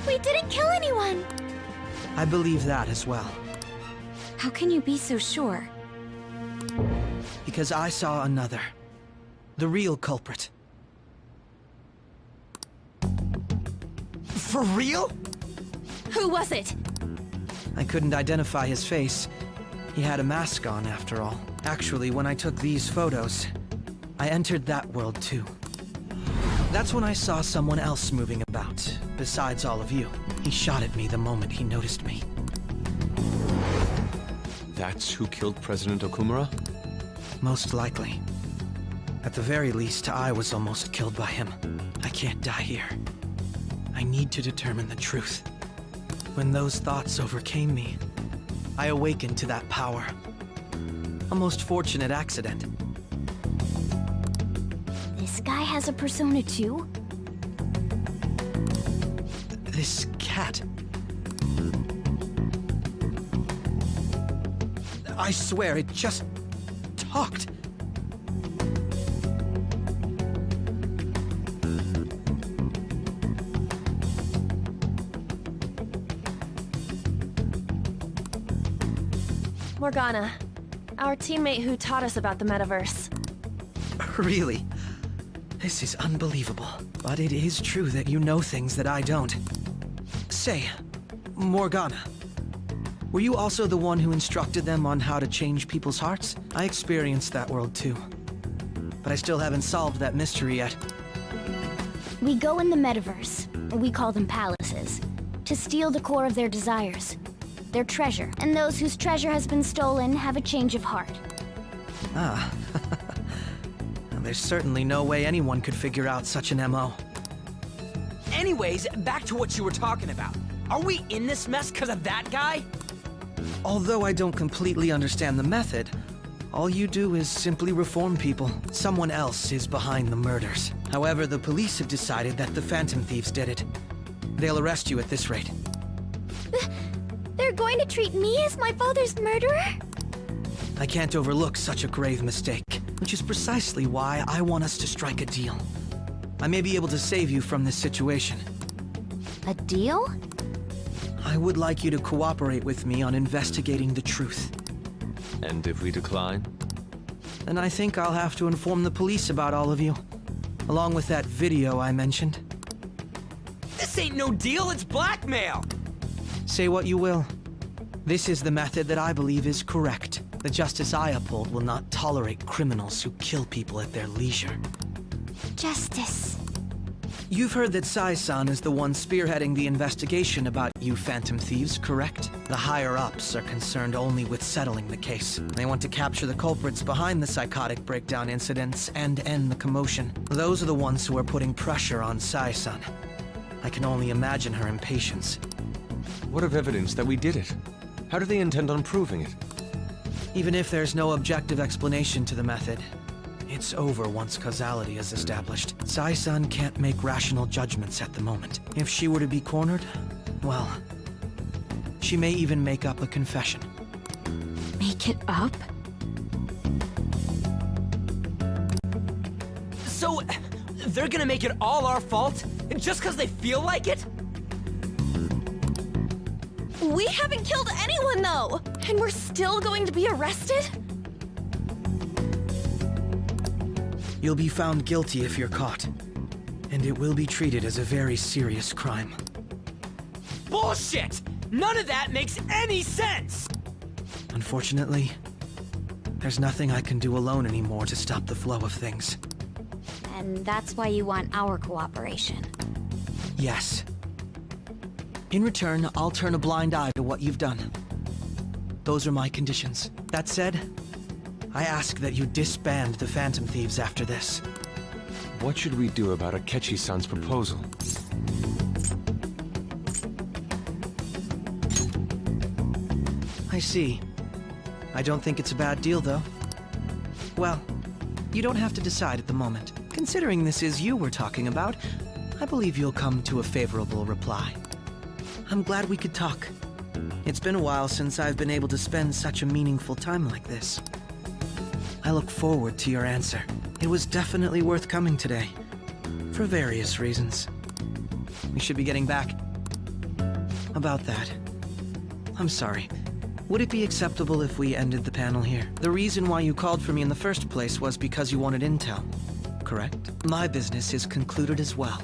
We didn't kill anyone! I believe that as well. How can you be so sure? Because I saw another. The real culprit. For real? Who was it? I couldn't identify his face. He had a mask on, after all. Actually, when I took these photos, I entered that world too. That's when I saw someone else moving about, besides all of you. He shot at me the moment he noticed me. That's who killed President Okumura? Most likely. At the very least, I was almost killed by him. I can't die here. I need to determine the truth. When those thoughts overcame me, I awakened to that power. A most fortunate accident. This guy has a persona too? This cat. I swear, it just talked. Morgana, our teammate who taught us about the metaverse. Really? This is unbelievable. But it is true that you know things that I don't. Say, Morgana, were you also the one who instructed them on how to change people's hearts? I experienced that world too. But I still haven't solved that mystery yet. We go in the metaverse, we call them palaces, to steal the core of their desires, their treasure. And those whose treasure has been stolen have a change of heart. Ah. Well, there's certainly no way anyone could figure out such an MO. Anyways, back to what you were talking about. Are we in this mess because of that guy? Although I don't completely understand the method, all you do is simply reform people. Someone else is behind the murders. However, the police have decided that the Phantom Thieves did it. They'll arrest you at this rate. They're going to treat me as my father's murderer? I can't overlook such a grave mistake, which is precisely why I want us to strike a deal. I may be able to save you from this situation. A deal? I would like you to cooperate with me on investigating the truth. And if we decline? Then I think I'll have to inform the police about all of you, along with that video I mentioned. This ain't no deal, it's blackmail! Say what you will. This is the method that I believe is correct. The justice I uphold will not tolerate criminals who kill people at their leisure. Justice. You've heard that Sai-san is the one spearheading the investigation about you Phantom Thieves, correct? The higher-ups are concerned only with settling the case. They want to capture the culprits behind the psychotic breakdown incidents and end the commotion. Those are the ones who are putting pressure on Sai-san. I can only imagine her impatience. What of evidence that we did it? How do they intend on proving it? Even if there's no objective explanation to the method, it's over once causality is established. Sai-san can't make rational judgments at the moment. If she were to be cornered, well, she may even make up a confession. Make it up? So, they're gonna make it all our fault? Just because they feel like it? We haven't killed anyone, though! And we're still going to be arrested? You'll be found guilty if you're caught. And it will be treated as a very serious crime. Bullshit! None of that makes any sense! Unfortunately, there's nothing I can do alone anymore to stop the flow of things. And that's why you want our cooperation. Yes. In return, I'll turn a blind eye to what you've done. Those are my conditions. That said, I ask that you disband the Phantom Thieves after this. What should we do about Akechi-san's proposal? I see. I don't think it's a bad deal, though. Well, you don't have to decide at the moment. Considering this is you we're talking about, I believe you'll come to a favorable reply. I'm glad we could talk. It's been a while since I've been able to spend such a meaningful time like this. I look forward to your answer. It was definitely worth coming today, for various reasons. We should be getting back. About that, I'm sorry. Would it be acceptable if we ended the panel here? The reason why you called for me in the first place was because you wanted intel, correct? My business is concluded as well.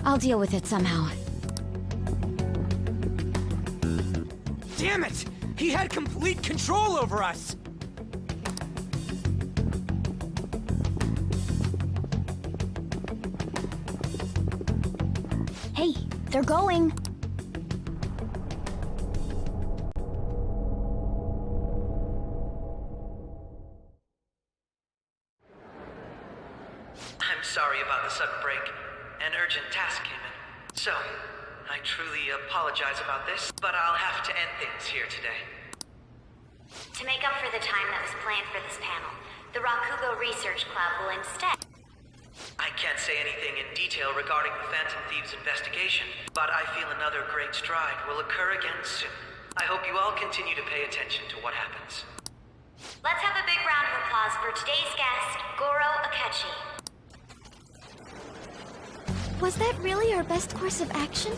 I'll deal with it somehow. Damn it! He had complete control over us! Hey, they're going! I'm sorry about the sudden break. An urgent task came in. So, I truly apologize about this, but I'll have to end things here today. To make up for the time that was planned for this panel, the Rakugo Research Club will instead... I can't say anything in detail regarding the Phantom Thieves investigation, but I feel another great stride will occur again soon. I hope you all continue to pay attention to what happens. Let's have a big round of applause for today's guest, Goro Akechi. Was that really our best course of action?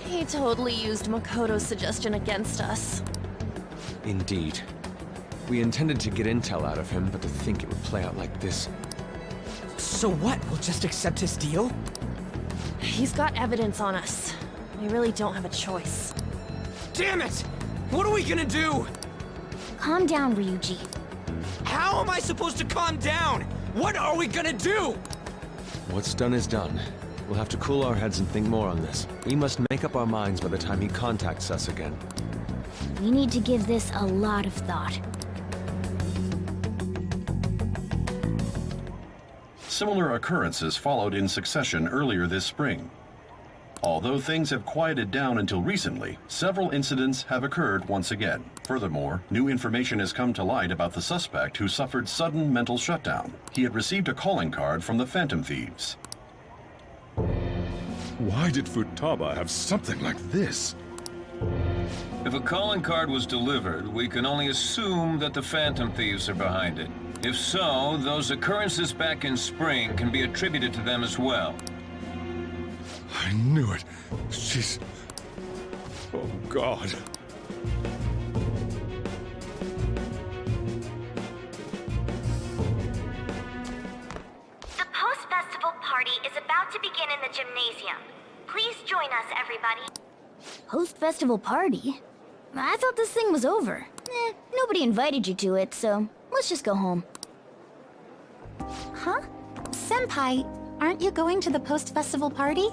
He totally used Makoto's suggestion against us. Indeed. We intended to get intel out of him, but to think it would play out like this. So what? We'll just accept his deal? He's got evidence on us. We really don't have a choice. Damn it! What are we gonna do? Calm down, Ryuji. How am I supposed to calm down? What are we gonna do? What's done is done. We'll have to cool our heads and think more on this. We must make up our minds by the time he contacts us again. We need to give this a lot of thought. Similar occurrences followed in succession earlier this spring. Although things have quieted down until recently, several incidents have occurred once again. Furthermore, new information has come to light about the suspect who suffered sudden mental shutdown. He had received a calling card from the Phantom Thieves. Why did Futaba have something like this? If a calling card was delivered, we can only assume that the Phantom Thieves are behind it. If so, those occurrences back in spring can be attributed to them as well. I knew it. She's... Oh, God. The post-festival party is about to begin in the gymnasium. Please join us, everybody. Post-festival party? I thought this thing was over. Nobody invited you to it, so let's just go home. Huh? Senpai, aren't you going to the post-festival party?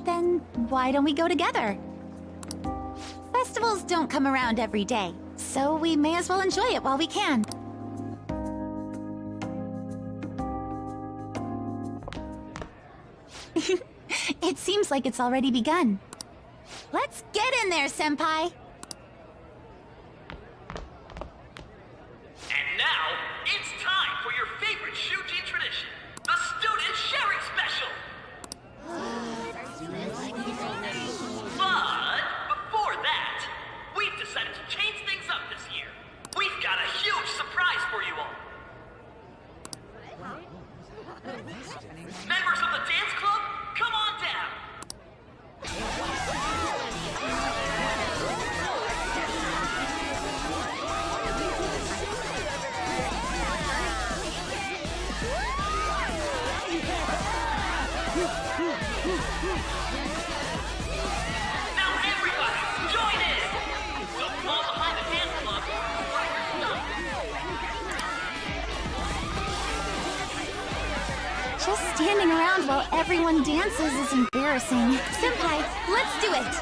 Then why don't we go together? Festivals don't come around every day, so we may as well enjoy it while we can. It seems like it's already begun. Let's get in there, Senpai! And now, it's time for your favorite Shuji tradition, the Student Sharing Special! But before that, we've decided to change things up this year. We've got a huge surprise for you all. Members of the dance club, come on down! Now everybody, join in! Don't fall behind the dance club. Just standing around while everyone dances is embarrassing. Senpai, let's do it!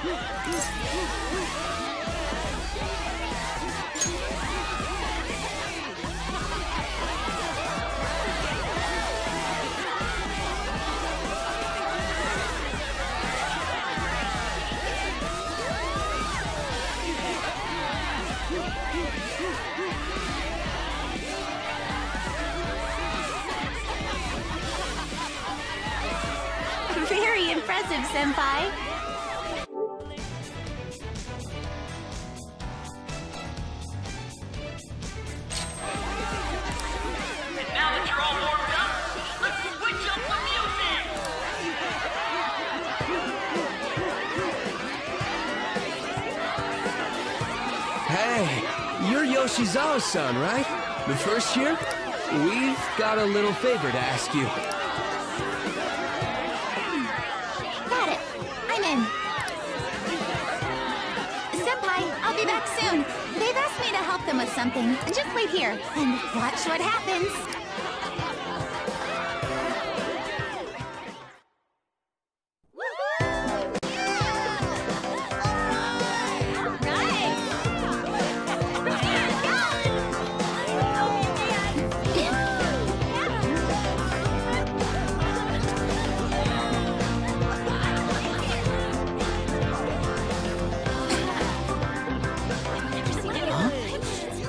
Very impressive, Senpai. And now that you're all warmed up, let's switch up the music! Hey, you're Yoshizawa's son, right? The first year? We've got a little favor to ask you. Got it. I'm in. Senpai, I'll be back soon. They've asked me to help them with something. Just wait here and watch what happens.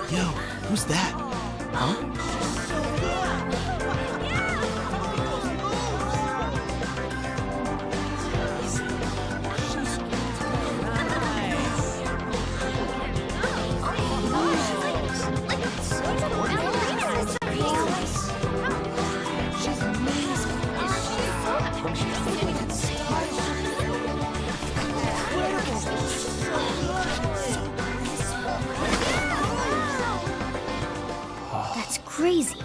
Yo, who's that? Huh? That's crazy.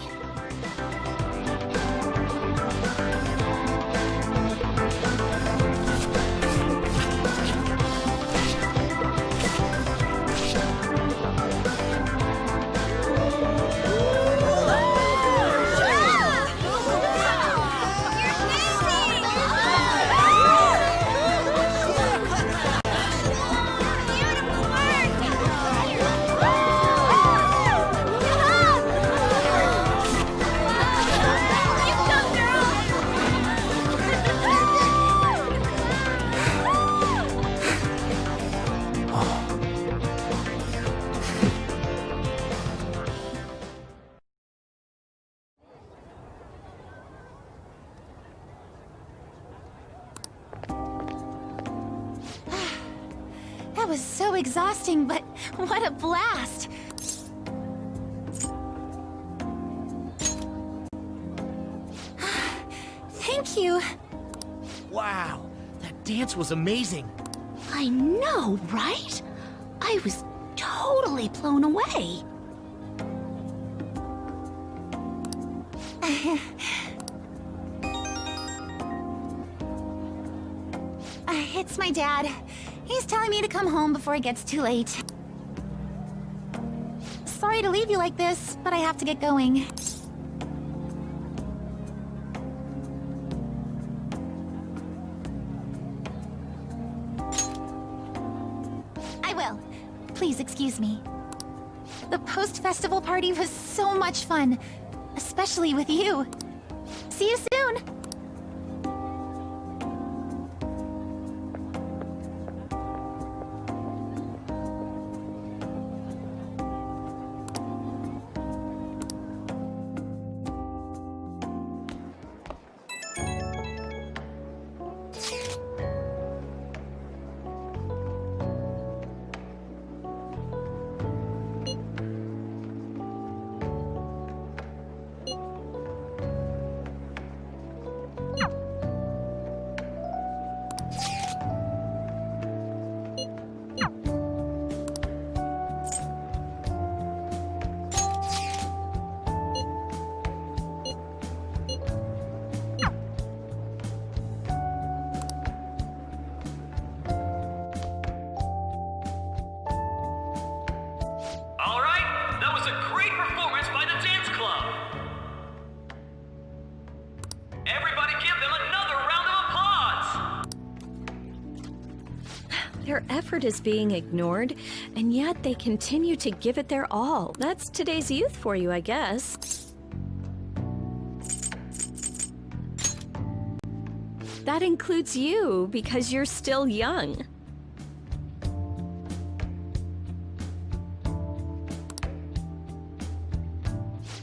That was so exhausting, but what a blast! Thank you. Wow, that dance was amazing. I know, right? I was totally blown away. It's my dad. He's telling me to come home before it gets too late. Sorry to leave you like this, but I have to get going. I will. Please excuse me. The post-festival party was so much fun, especially with you. See you soon! Their effort is being ignored, and yet they continue to give it their all. That's today's youth for you, I guess. That includes you, because you're still young.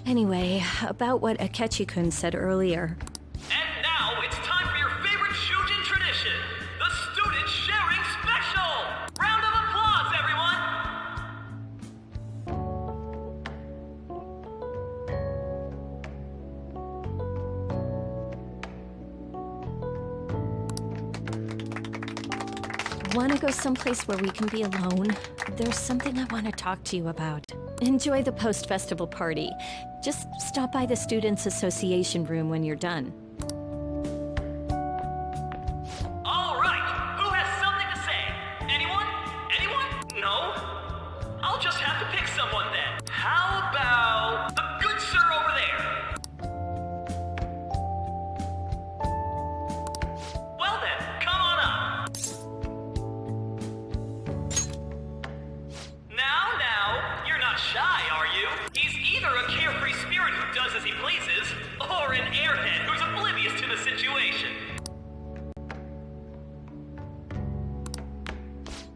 Anyway, about what Akechi-kun said earlier. And now it's time for your favorite Shujin tradition, the Student Sharing Special! Round of applause, everyone! Want to go someplace where we can be alone? There's something I want to talk to you about. Enjoy the post-festival party. Just stop by the Students' Association room when you're done. All right, who has something to say? Anyone? Anyone? No? I'll just have to pick someone then. How about the good sir over there? Well then, come on up. Now, you're not shy, are you? He's either a carefree spirit who does as he pleases, or an airhead who's oblivious to the situation.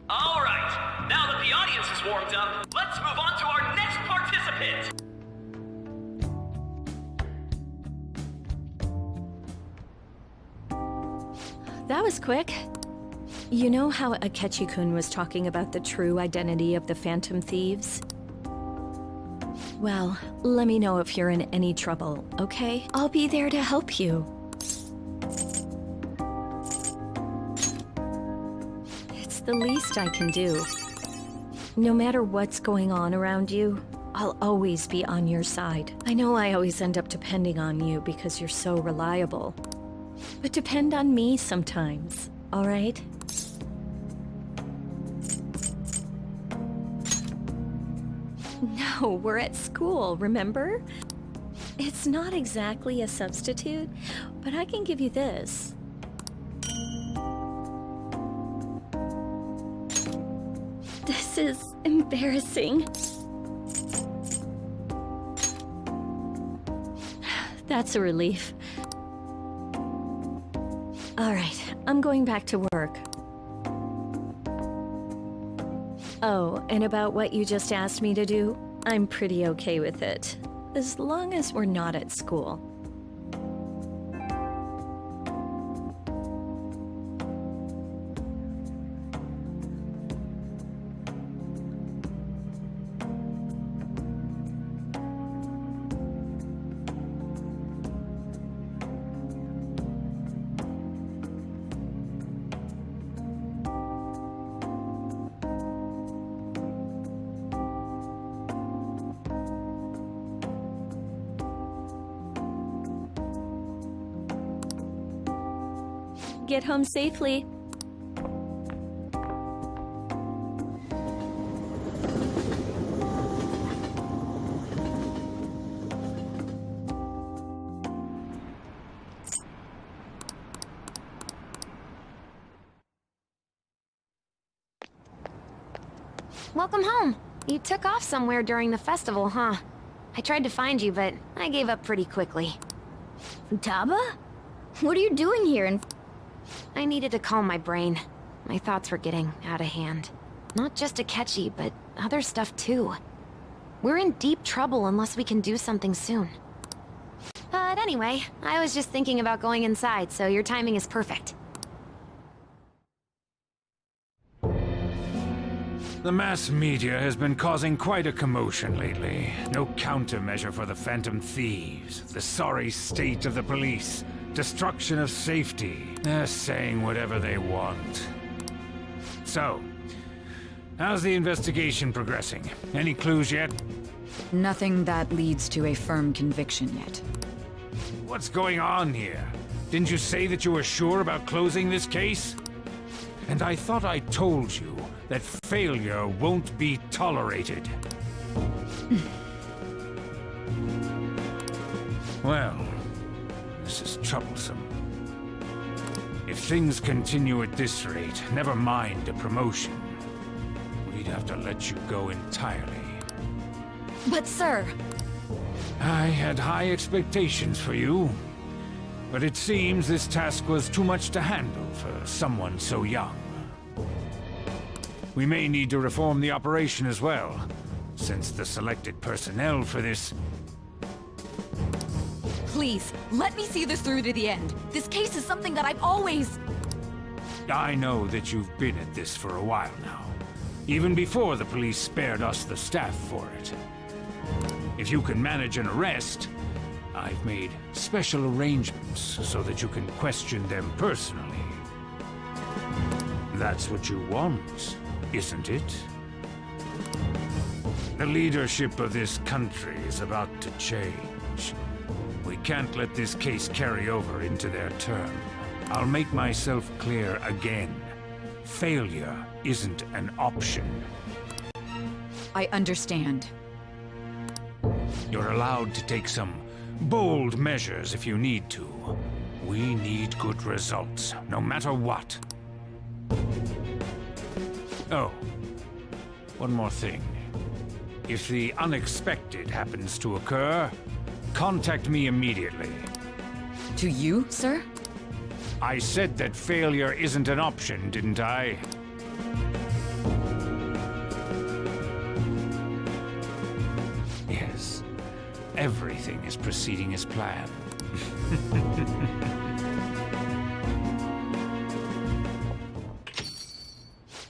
All right, now that the audience is warmed up, let's move on to our next participant. That was quick. You know how Akechi-kun was talking about the true identity of the Phantom Thieves? Well, let me know if you're in any trouble, okay? I'll be there to help you. It's the least I can do. No matter what's going on around you, I'll always be on your side. I know I always end up depending on you because you're so reliable. But depend on me sometimes, all right? No, we're at school, remember? It's not exactly a substitute, but I can give you this. This is embarrassing. That's a relief. All right, I'm going back to work. Oh, and about what you just asked me to do, I'm pretty okay with it, as long as we're not at school. Get home safely. Welcome home. You took off somewhere during the festival, huh? I tried to find you, but I gave up pretty quickly. Futaba? What are you doing here in... I needed to calm my brain. My thoughts were getting out of hand. Not just Akechi, but other stuff too. We're in deep trouble unless we can do something soon. But anyway, I was just thinking about going inside, so your timing is perfect. The mass media has been causing quite a commotion lately. No countermeasure for the Phantom Thieves, the sorry state of the police, destruction of safety. They're saying whatever they want. So, how's the investigation progressing? Any clues yet? Nothing that leads to a firm conviction yet. What's going on here? Didn't you say that you were sure about closing this case? And I thought I told you that failure won't be tolerated. Well, this is troublesome. If things continue at this rate, never mind a promotion. We'd have to let you go entirely. But sir... I had high expectations for you, but it seems this task was too much to handle for someone so young. We may need to reform the operation as well, since the selected personnel for this... Please, let me see this through to the end. This case is something that I've always... I know that you've been at this for a while now, even before the police spared us the staff for it. If you can manage an arrest, I've made special arrangements so that you can question them personally. That's what you want, isn't it? The leadership of this country is about to change. We can't let this case carry over into their term. I'll make myself clear again. Failure isn't an option. I understand. You're allowed to take some bold measures if you need to. We need good results, no matter what. Oh, one more thing. If the unexpected happens to occur, contact me immediately. To you, sir? I said that failure isn't an option, didn't I? Yes. Everything is proceeding as planned.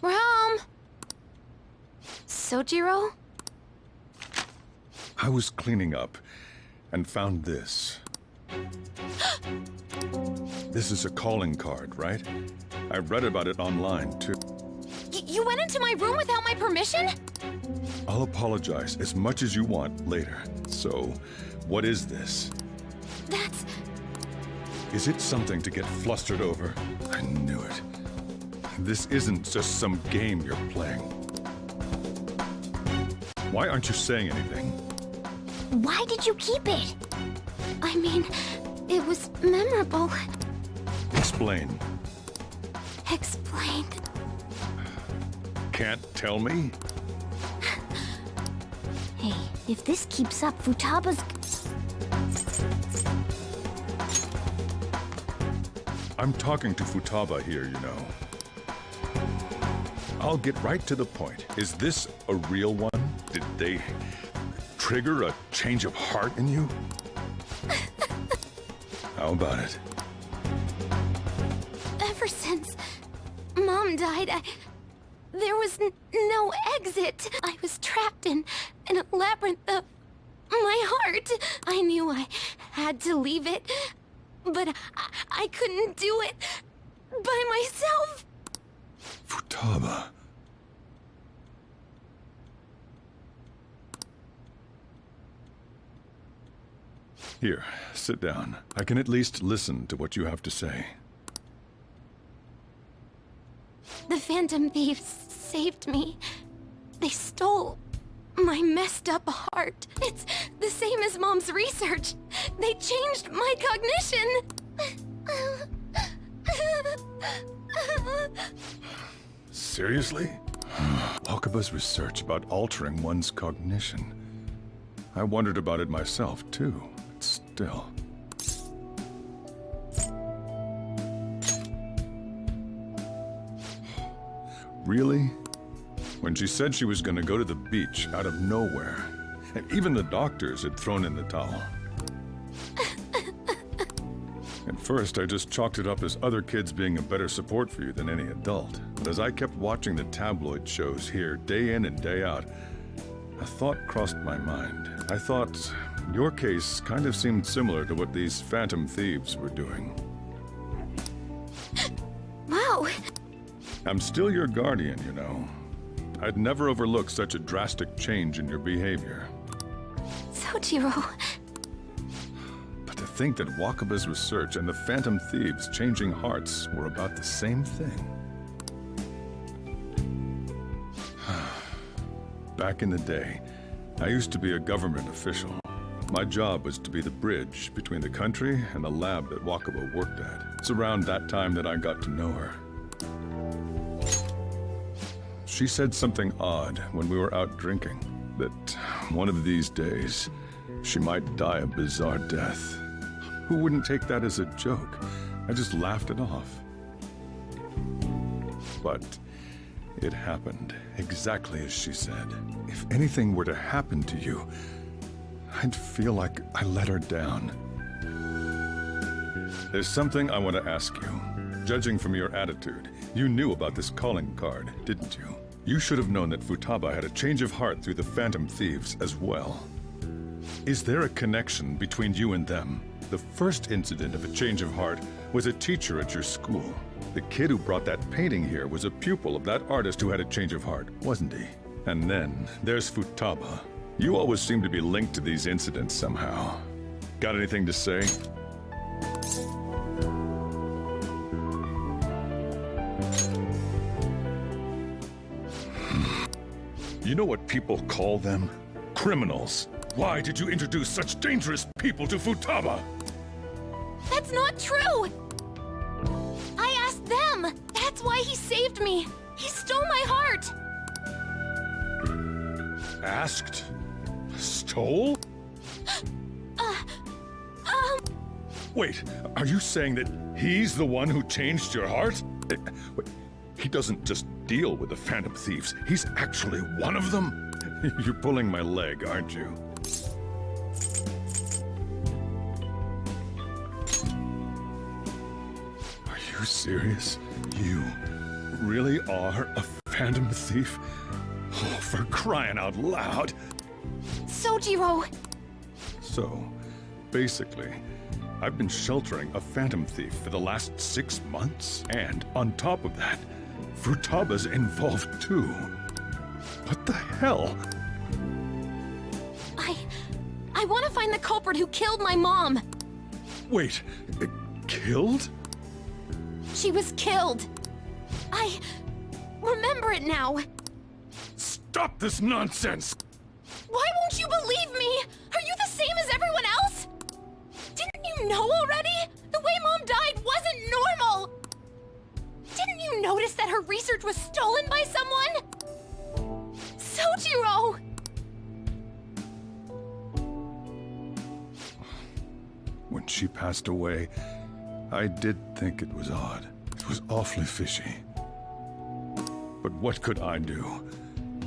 We're home! Sojiro? I was cleaning up and found this. This is a calling card, right? I read about it online, too. You went into my room without my permission? I'll apologize as much as you want later. So, what is this? That's... Is it something to get flustered over? I knew it. This isn't just some game you're playing. Why aren't you saying anything? Why did you keep it? I mean, it was memorable. Explain. Explain. Can't tell me? Hey, if this keeps up, Futaba's... I'm talking to Futaba here, you know. I'll get right to the point. Is this a real one? Did they trigger a change of heart in you? How about it? Ever since Mom died, there was no exit. I was trapped in a labyrinth of my heart. I knew I had to leave it, but I couldn't do it by myself. Futaba. Here, sit down. I can at least listen to what you have to say. The Phantom Thieves saved me. They stole my messed up heart. It's the same as Mom's research. They changed my cognition. Seriously? Wakaba's research about altering one's cognition. I wondered about it myself, too. But still. Really? When she said she was going to go to the beach out of nowhere, and even the doctors had thrown in the towel. At first, I just chalked it up as other kids being a better support for you than any adult. But as I kept watching the tabloid shows here, day in and day out, a thought crossed my mind. I thought your case kind of seemed similar to what these Phantom Thieves were doing. Wow. I'm still your guardian, you know. I'd never overlook such a drastic change in your behavior. Sojiro. But to think that Wakaba's research and the Phantom Thieves changing hearts were about the same thing. Back in the day, I used to be a government official. My job was to be the bridge between the country and the lab that Wakaba worked at. It's around that time that I got to know her. She said something odd when we were out drinking, that one of these days, she might die a bizarre death. Who wouldn't take that as a joke? I just laughed it off. But it happened exactly as she said. If anything were to happen to you, I'd feel like I let her down. There's something I want to ask you. Judging from your attitude, you knew about this calling card, didn't you? You should have known that Futaba had a change of heart through the Phantom Thieves as well. Is there a connection between you and them? The first incident of a change of heart was a teacher at your school. The kid who brought that painting here was a pupil of that artist who had a change of heart, wasn't he? And then there's Futaba. You always seem to be linked to these incidents somehow. Got anything to say? You know what people call them? Criminals. Why did you introduce such dangerous people to Futaba? That's not true! I asked them! That's why he saved me! He stole my heart! Asked? Stole? Wait, are you saying that he's the one who changed your heart? Wait, he doesn't just deal with the Phantom Thieves, he's actually one of them? You're pulling my leg, aren't you? Are you serious? You really are a Phantom Thief? Oh, for crying out loud! Sojiro! So, basically, I've been sheltering a Phantom Thief for the last 6 months. And on top of that, Futaba's involved too. What the hell? I want to find the culprit who killed my mom! Wait, killed? She was killed! I remember it now! Stop this nonsense! Why won't you believe me? Are you the same as everyone else? Didn't you know already? The way Mom died wasn't normal! Didn't you notice that her research was stolen by someone? Sojiro! When she passed away, I did think it was odd. It was awfully fishy. But what could I do?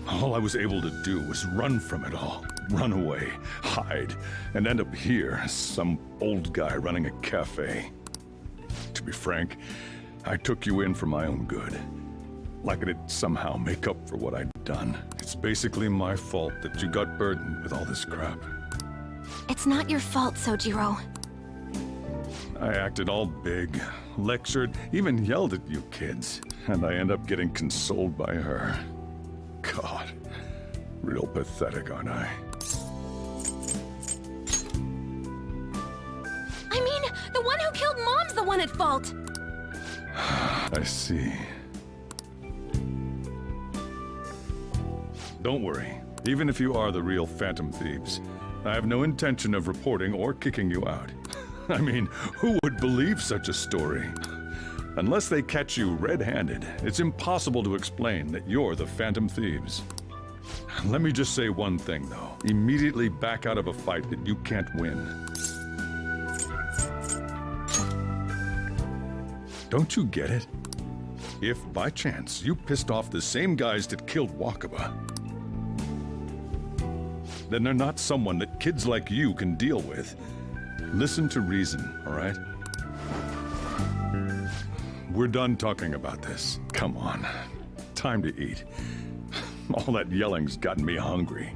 All I was able to do was run from it all. Run away, hide, and end up here as some old guy running a cafe. To be frank, I took you in for my own good. Like it'd somehow make up for what I'd done. It's basically my fault that you got burdened with all this crap. It's not your fault, Sojiro. I acted all big, lectured, even yelled at you kids, and I end up getting consoled by her. God, real pathetic, aren't I? I mean, the one who killed Mom's the one at fault! I see. Don't worry. Even if you are the real Phantom Thieves, I have no intention of reporting or kicking you out. I mean, who would believe such a story? Unless they catch you red-handed, it's impossible to explain that you're the Phantom Thieves. Let me just say one thing, though. Immediately back out of a fight that you can't win. Don't you get it? If, by chance, you pissed off the same guys that killed Wakaba, then they're not someone that kids like you can deal with. Listen to reason, all right? We're done talking about this. Come on. Time to eat. All that yelling's gotten me hungry.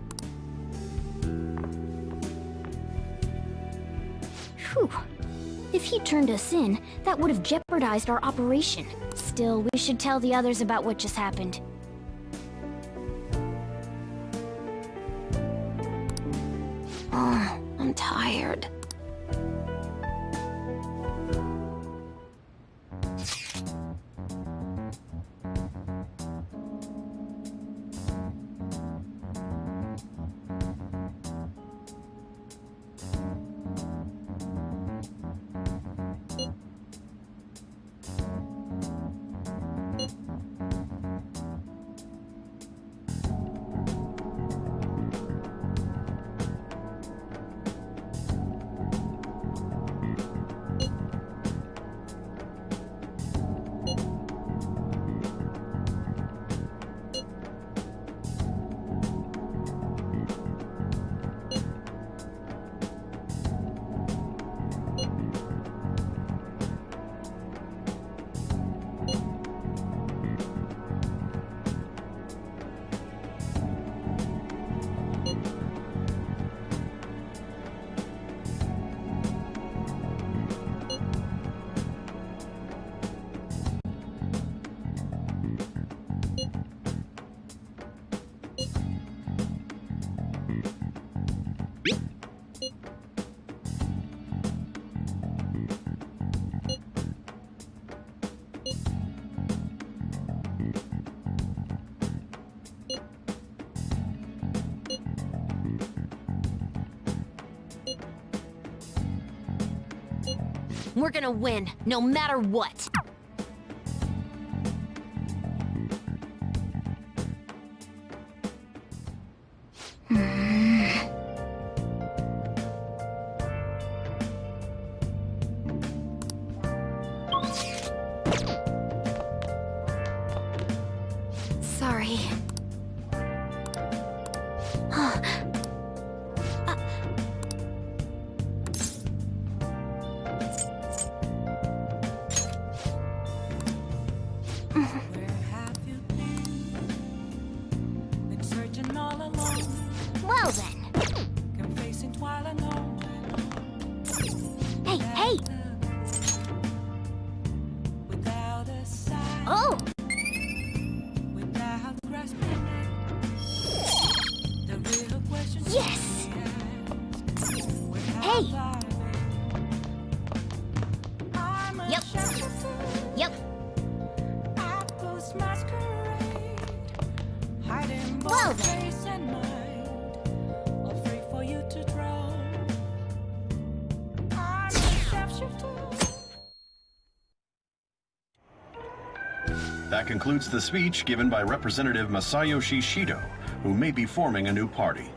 Whew. If he turned us in, that would have jeopardized our operation. Still, we should tell the others about what just happened. Oh, I'm tired. We're gonna win, no matter what. Sorry. Well then. Hey, hey! Oh! Yes! Hey! Yep. Yep. Well then. That concludes the speech given by Representative Masayoshi Shido, who may be forming a new party.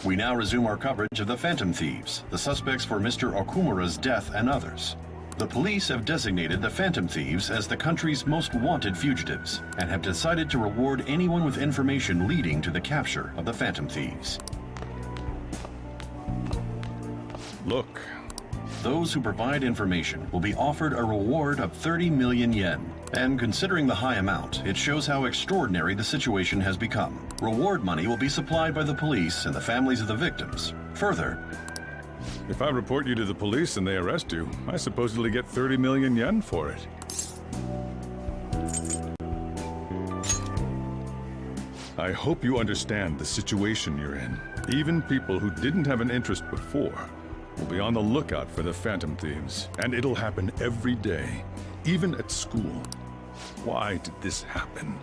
We now resume our coverage of the Phantom Thieves, the suspects for Mr. Okumura's death and others. The police have designated the Phantom Thieves as the country's most wanted fugitives, and have decided to reward anyone with information leading to the capture of the Phantom Thieves. Look. Those who provide information will be offered a reward of 30 million yen. And considering the high amount, it shows how extraordinary the situation has become. Reward money will be supplied by the police and the families of the victims. Further, if I report you to the police and they arrest you, I supposedly get 30 million yen for it. I hope you understand the situation you're in. Even people who didn't have an interest before will be on the lookout for the Phantom Thieves, and it'll happen every day, even at school. Why did this happen?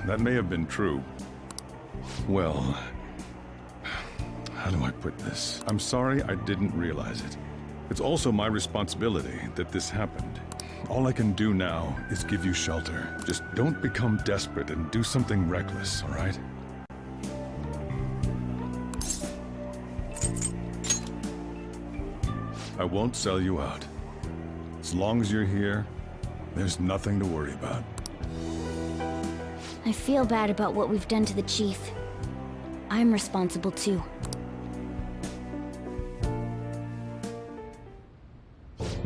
That may have been true. Well, how do I put this? I'm sorry I didn't realize it. It's also my responsibility that this happened. All I can do now is give you shelter. Just don't become desperate and do something reckless, all right? I won't sell you out. As long as you're here, there's nothing to worry about. I feel bad about what we've done to the chief. I'm responsible too.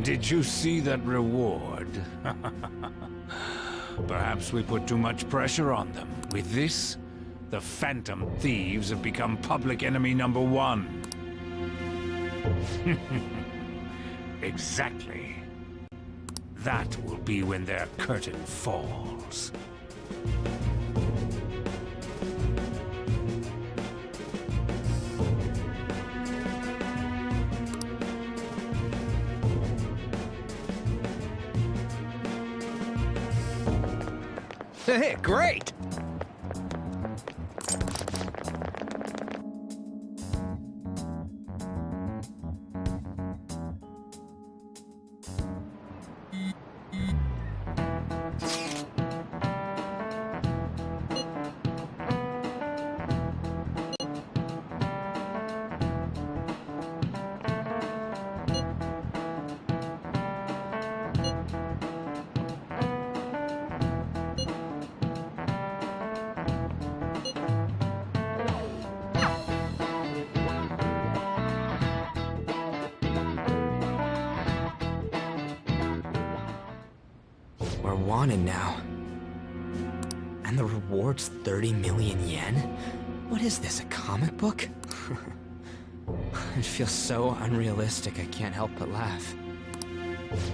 Did you see that reward? Perhaps we put too much pressure on them. With this, the Phantom Thieves have become public enemy #1. Exactly. That will be when their curtain falls. Hey, great! We're wanted now. And the reward's 30 million yen? What is this, a comic book? It feels so unrealistic, I can't help but laugh.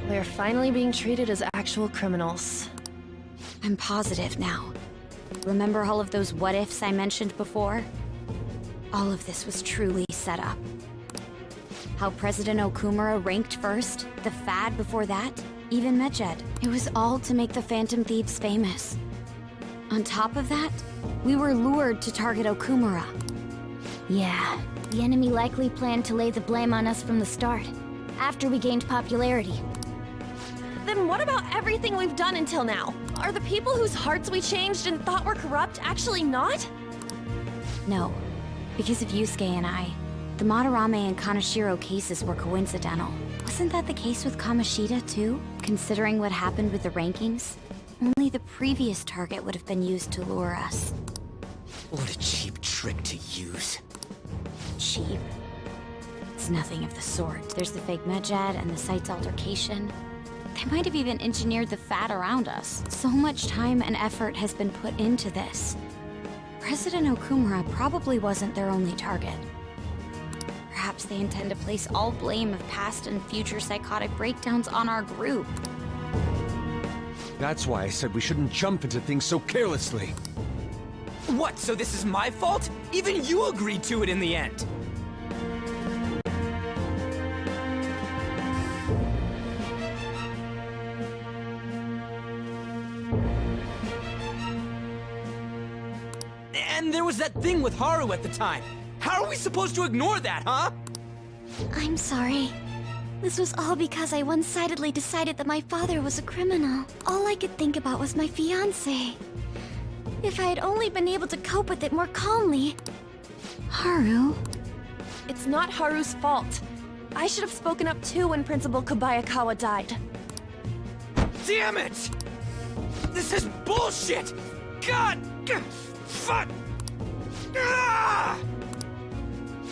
We're finally being treated as actual criminals. I'm positive now. Remember all of those what-ifs I mentioned before? All of this was truly set up. How President Okumura ranked first, the Fad before that, even Medjed. It was all to make the Phantom Thieves famous. On top of that, we were lured to target Okumura. Yeah, the enemy likely planned to lay the blame on us from the start, after we gained popularity. Then what about everything we've done until now? Are the people whose hearts we changed and thought were corrupt actually not? No, because of Yusuke and I, the Madarame and Kaneshiro cases were coincidental. Wasn't that the case with Kamoshida too? Considering what happened with the rankings, only the previous target would have been used to lure us. What a cheap trick to use. Cheap? It's nothing of the sort. There's the fake Medjed and the site's altercation. They might have even engineered the Fad around us. So much time and effort has been put into this. President Okumura probably wasn't their only target. Perhaps they intend to place all blame of past and future psychotic breakdowns on our group. That's why I said we shouldn't jump into things so carelessly. What, so this is my fault? Even you agreed to it in the end. And there was that thing with Haru at the time. How are we supposed to ignore that, huh? I'm sorry. This was all because I one-sidedly decided that my father was a criminal. All I could think about was my fiancé. If I had only been able to cope with it more calmly... Haru? It's not Haru's fault. I should have spoken up too when Principal Kobayakawa died. Damn it! This is bullshit! God! Fuck! Ah!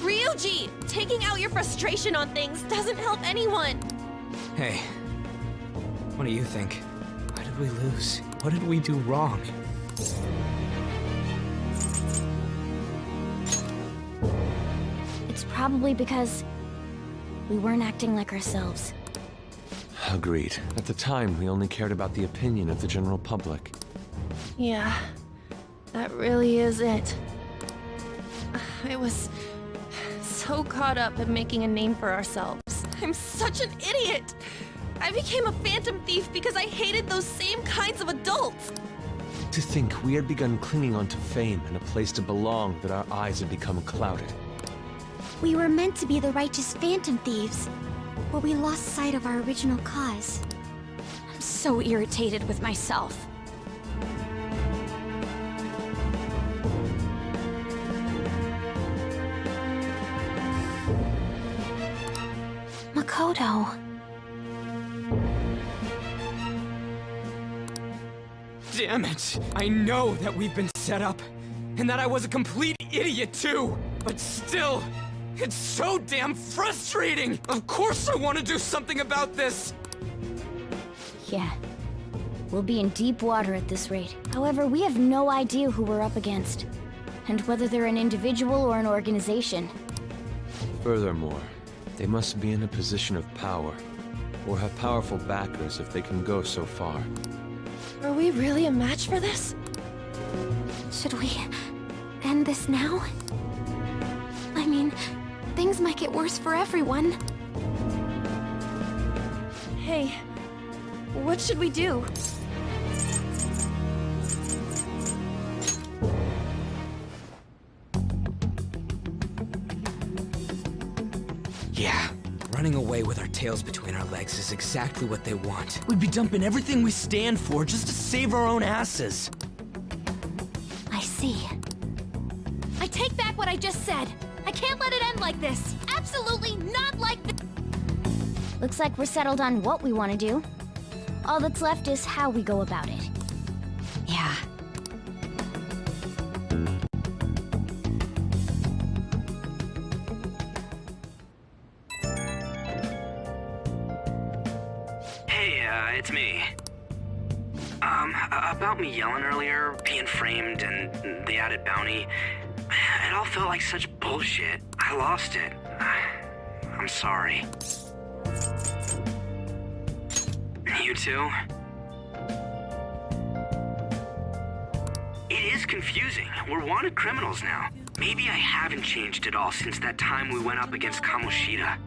Ryuji! Taking out your frustration on things doesn't help anyone! Hey, what do you think? Why did we lose? What did we do wrong? It's probably because we weren't acting like ourselves. Agreed. At the time, we only cared about the opinion of the general public. Yeah, that really is it. I was so caught up in making a name for ourselves. I'm such an idiot! I became a phantom thief because I hated those same kinds of adults! To think we had begun clinging onto fame and a place to belong that our eyes had become clouded. We were meant to be the righteous phantom thieves, but we lost sight of our original cause. I'm so irritated with myself. Makoto. Damn it! I know that we've been set up, and that I was a complete idiot too! But still, it's so damn frustrating! Of course I want to do something about this! Yeah. We'll be in deep water at this rate. However, we have no idea who we're up against, and whether they're an individual or an organization. Furthermore, they must be in a position of power, or have powerful backers if they can go so far. Are we really a match for this? Should we end this now? I mean, things might get worse for everyone. Hey, what should we do? Yeah, running away with our tails between our legs is exactly what they want. We'd be dumping everything we stand for just to save our own asses. I see. I take back what I just said. I can't let it end like this. Absolutely not like this. Looks like we're settled on what we want to do. All that's left is how we go about it. Yeah. Hey, it's me. About me yelling earlier, being framed, and the added bounty, it all felt like such bullshit. I lost it. I'm sorry. You too? It is confusing. We're wanted criminals now. Maybe I haven't changed at all since that time we went up against Kamoshida.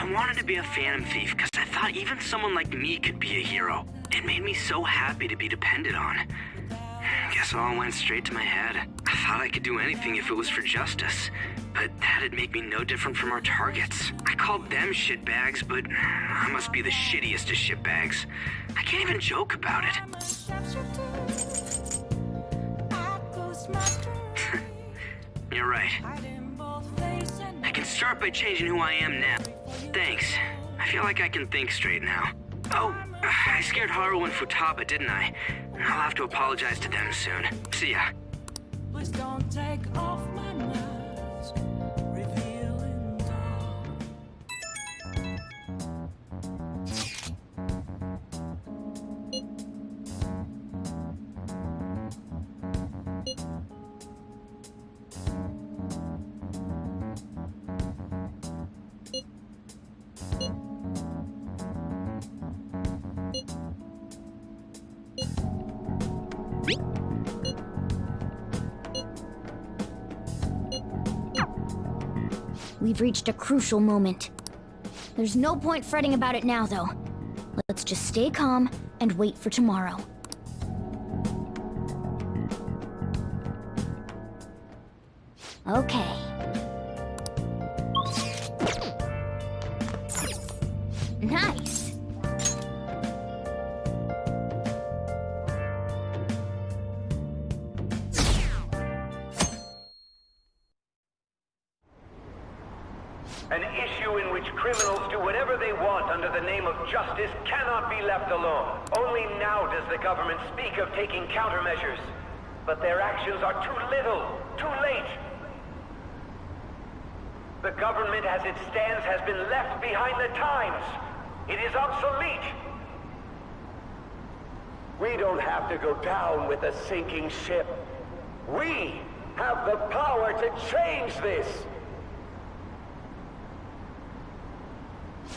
I wanted to be a Phantom Thief because I thought even someone like me could be a hero. It made me so happy to be depended on. Guess it all went straight to my head. I thought I could do anything if it was for justice, but that'd make me no different from our targets. I called them shitbags, but I must be the shittiest of shitbags. I can't even joke about it. You're right. I can start by changing who I am now. Thanks. I feel like I can think straight now. Oh, I scared Haru and Futaba, didn't I? I'll have to apologize to them soon. See ya. Please don't take off my mask, revealing dawn. We've reached a crucial moment. There's no point fretting about it now, though. Let's just stay calm and wait for tomorrow. Okay. Nice. An issue in which criminals do whatever they want under the name of justice cannot be left alone. Only now does the government speak of taking countermeasures. But their actions are too little, too late. The government as it stands has been left behind the times. It is obsolete. We don't have to go down with a sinking ship. We have the power to change this.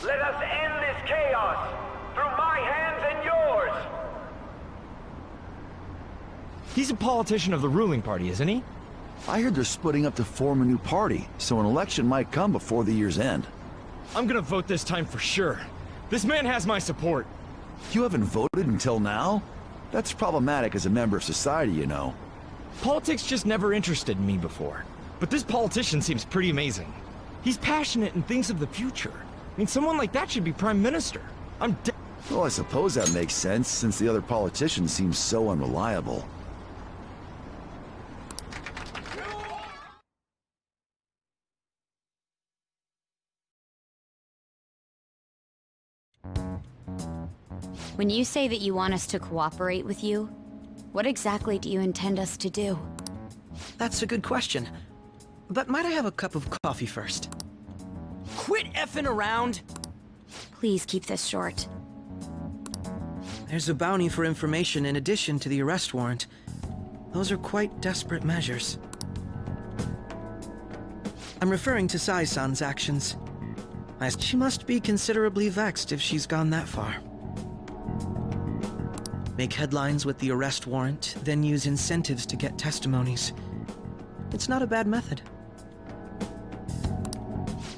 Let us end this chaos through my hands and yours. He's a politician of the ruling party, isn't he? I heard they're splitting up to form a new party, so an election might come before the year's end. I'm gonna vote this time for sure. This man has my support. You haven't voted until now? That's problematic as a member of society, you know. Politics just never interested me before. But this politician seems pretty amazing. He's passionate and thinks of the future. I mean, someone like that should be prime minister. Well, I suppose that makes sense, since the other politician seems so unreliable. When you say that you want us to cooperate with you, what exactly do you intend us to do? That's a good question. But might I have a cup of coffee first? Quit effing around! Please keep this short. There's a bounty for information in addition to the arrest warrant. Those are quite desperate measures. I'm referring to Sai-san's actions. She must be considerably vexed if she's gone that far. Make headlines with the arrest warrant, then use incentives to get testimonies. It's not a bad method.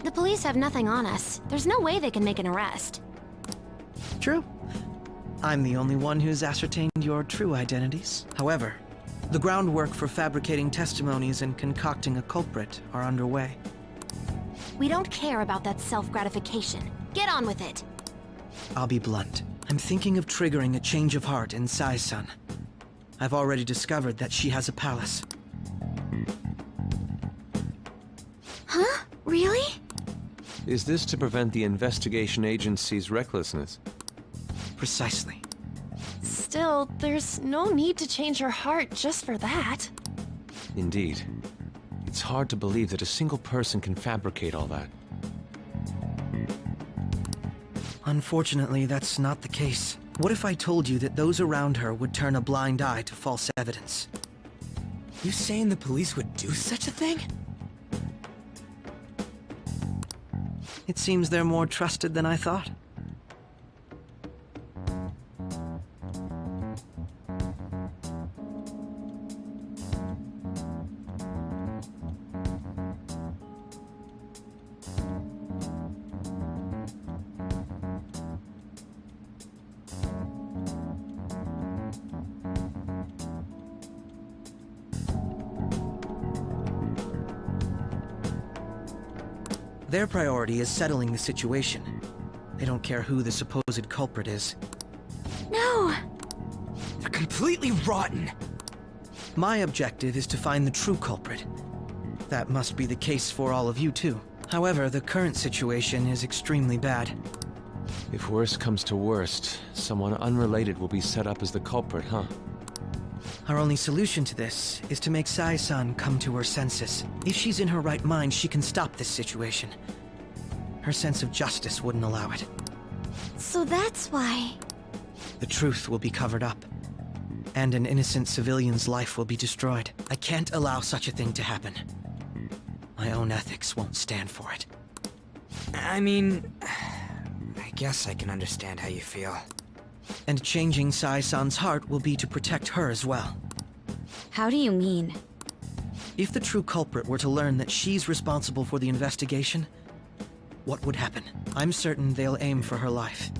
The police have nothing on us. There's no way they can make an arrest. True. I'm the only one who's ascertained your true identities. However, the groundwork for fabricating testimonies and concocting a culprit are underway. We don't care about that self-gratification. Get on with it. I'll be blunt. I'm thinking of triggering a change of heart in Sai-san. I've already discovered that she has a palace. Huh? Really? Is this to prevent the investigation agency's recklessness? Precisely. Still, there's no need to change her heart just for that. Indeed. It's hard to believe that a single person can fabricate all that. Unfortunately, that's not the case. What if I told you that those around her would turn a blind eye to false evidence? You saying the police would do such a thing? It seems they're more trusted than I thought. Their priority is settling the situation. They don't care who the supposed culprit is. No! They're completely rotten! My objective is to find the true culprit. That must be the case for all of you too. However, the current situation is extremely bad. If worst comes to worst, someone unrelated will be set up as the culprit, huh? Our only solution to this is to make Sai-san come to her senses. If she's in her right mind, she can stop this situation. Her sense of justice wouldn't allow it. So that's why... The truth will be covered up, and an innocent civilian's life will be destroyed. I can't allow such a thing to happen. My own ethics won't stand for it. I mean, I guess I can understand how you feel. And changing Sai-san's heart will be to protect her as well. How do you mean? If the true culprit were to learn that she's responsible for the investigation, what would happen? I'm certain they'll aim for her life.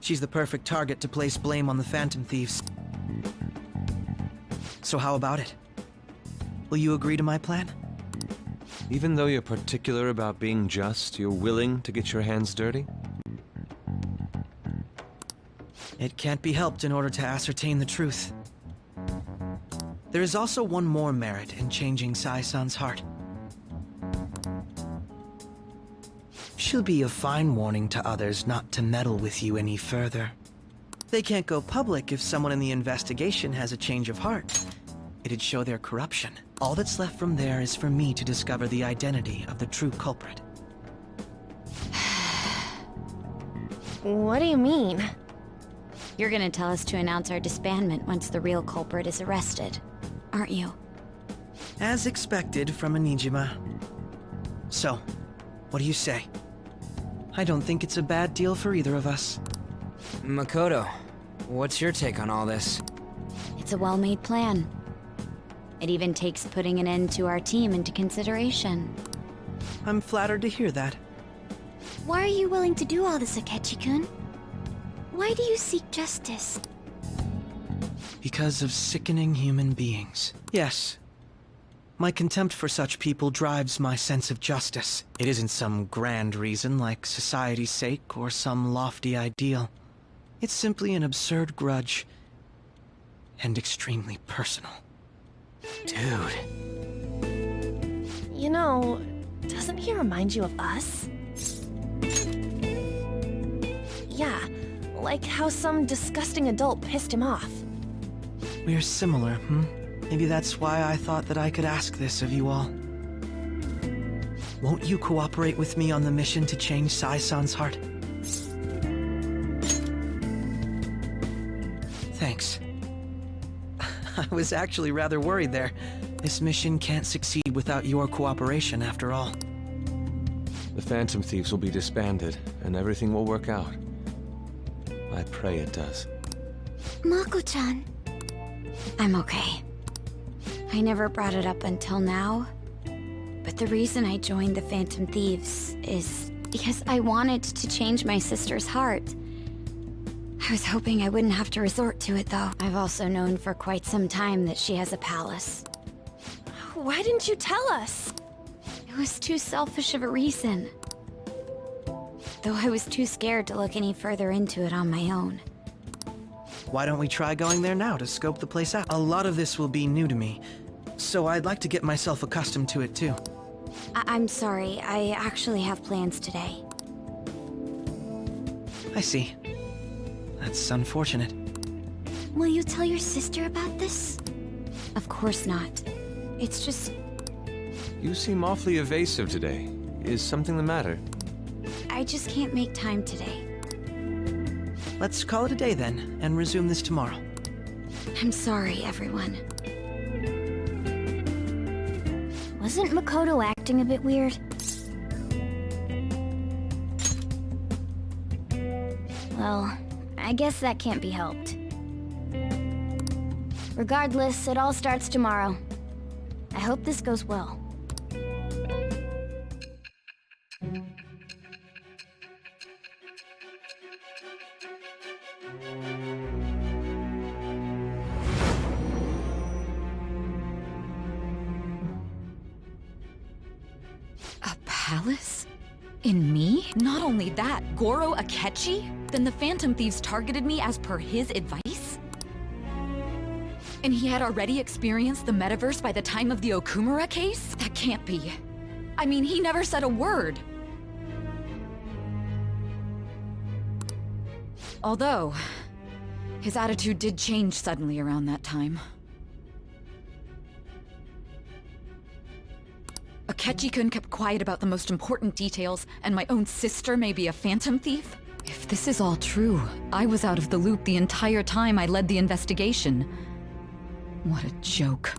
She's the perfect target to place blame on the Phantom Thieves. So how about it? Will you agree to my plan? Even though you're particular about being just, you're willing to get your hands dirty? It can't be helped in order to ascertain the truth. There is also one more merit in changing Sai-san's heart. She'll be a fine warning to others not to meddle with you any further. They can't go public if someone in the investigation has a change of heart. It'd show their corruption. All that's left from there is for me to discover the identity of the true culprit. What do you mean? You're gonna tell us to announce our disbandment once the real culprit is arrested, aren't you? As expected from Onijima. So, what do you say? I don't think it's a bad deal for either of us. Makoto, what's your take on all this? It's a well-made plan. It even takes putting an end to our team into consideration. I'm flattered to hear that. Why are you willing to do all this, Akechi-kun? Why do you seek justice? Because of sickening human beings. Yes. My contempt for such people drives my sense of justice. It isn't some grand reason like society's sake or some lofty ideal. It's simply an absurd grudge. And extremely personal. Dude. You know, doesn't he remind you of us? Yeah, like how some disgusting adult pissed him off. We're similar, hmm? Maybe that's why I thought that I could ask this of you all. Won't you cooperate with me on the mission to change Sai-san's heart? Thanks. I was actually rather worried there. This mission can't succeed without your cooperation, after all. The Phantom Thieves will be disbanded, and everything will work out. I pray it does. Mako-chan. I'm okay. I never brought it up until now, but the reason I joined the Phantom Thieves is because I wanted to change my sister's heart. I was hoping I wouldn't have to resort to it, though. I've also known for quite some time that she has a palace. Why didn't you tell us? It was too selfish of a reason. Though I was too scared to look any further into it on my own. Why don't we try going there now to scope the place out? A lot of this will be new to me, so I'd like to get myself accustomed to it too. I'm sorry, I actually have plans today. I see. That's unfortunate. Will you tell your sister about this? Of course not. It's just... You seem awfully evasive today. Is something the matter? I just can't make time today. Let's call it a day then, and resume this tomorrow. I'm sorry, everyone. Wasn't Makoto acting a bit weird? Well, I guess that can't be helped. Regardless, it all starts tomorrow. I hope this goes well. palace? In me? Not only that, Goro Akechi? Then the Phantom Thieves targeted me as per his advice? And he had already experienced the metaverse by the time of the Okumura case? That can't be. I mean, he never said a word. Although, his attitude did change suddenly around that time. Akechi-kun kept quiet about the most important details, and my own sister may be a phantom thief? If this is all true, I was out of the loop the entire time I led the investigation. What a joke.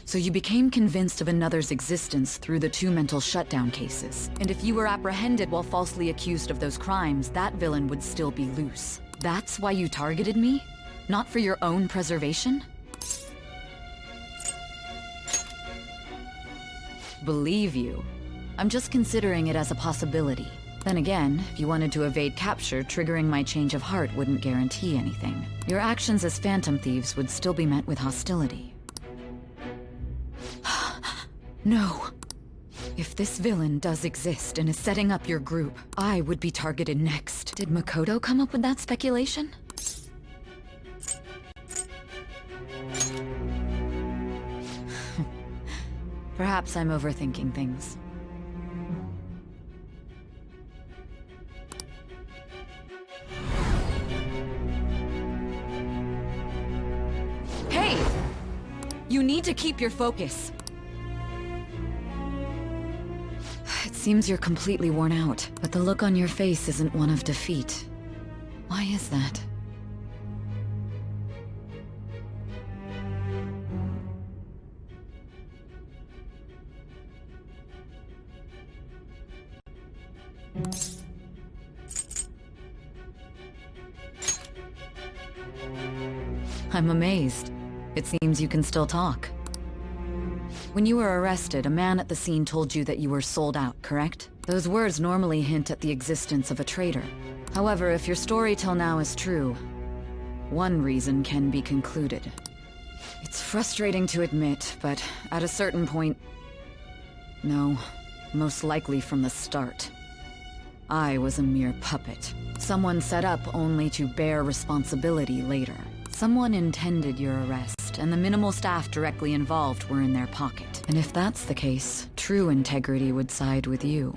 So you became convinced of another's existence through the 2 mental shutdown cases. And if you were apprehended while falsely accused of those crimes, that villain would still be loose. That's why you targeted me? Not for your own preservation? Believe you. I'm just considering it as a possibility. Then again, if you wanted to evade capture, triggering my change of heart wouldn't guarantee anything. Your actions as phantom thieves would still be met with hostility. No. If this villain does exist and is setting up your group, I would be targeted next. Did Makoto come up with that speculation? Perhaps I'm overthinking things. Hey! You need to keep your focus. It seems you're completely worn out, but the look on your face isn't one of defeat. Why is that? I'm amazed. It seems you can still talk. When you were arrested, a man at the scene told you that you were sold out, correct? Those words normally hint at the existence of a traitor. However, if your story till now is true, one reason can be concluded. It's frustrating to admit, but at a certain point... No, most likely from the start. I was a mere puppet. Someone set up only to bear responsibility later. Someone intended your arrest, and the minimal staff directly involved were in their pocket. And if that's the case, true integrity would side with you.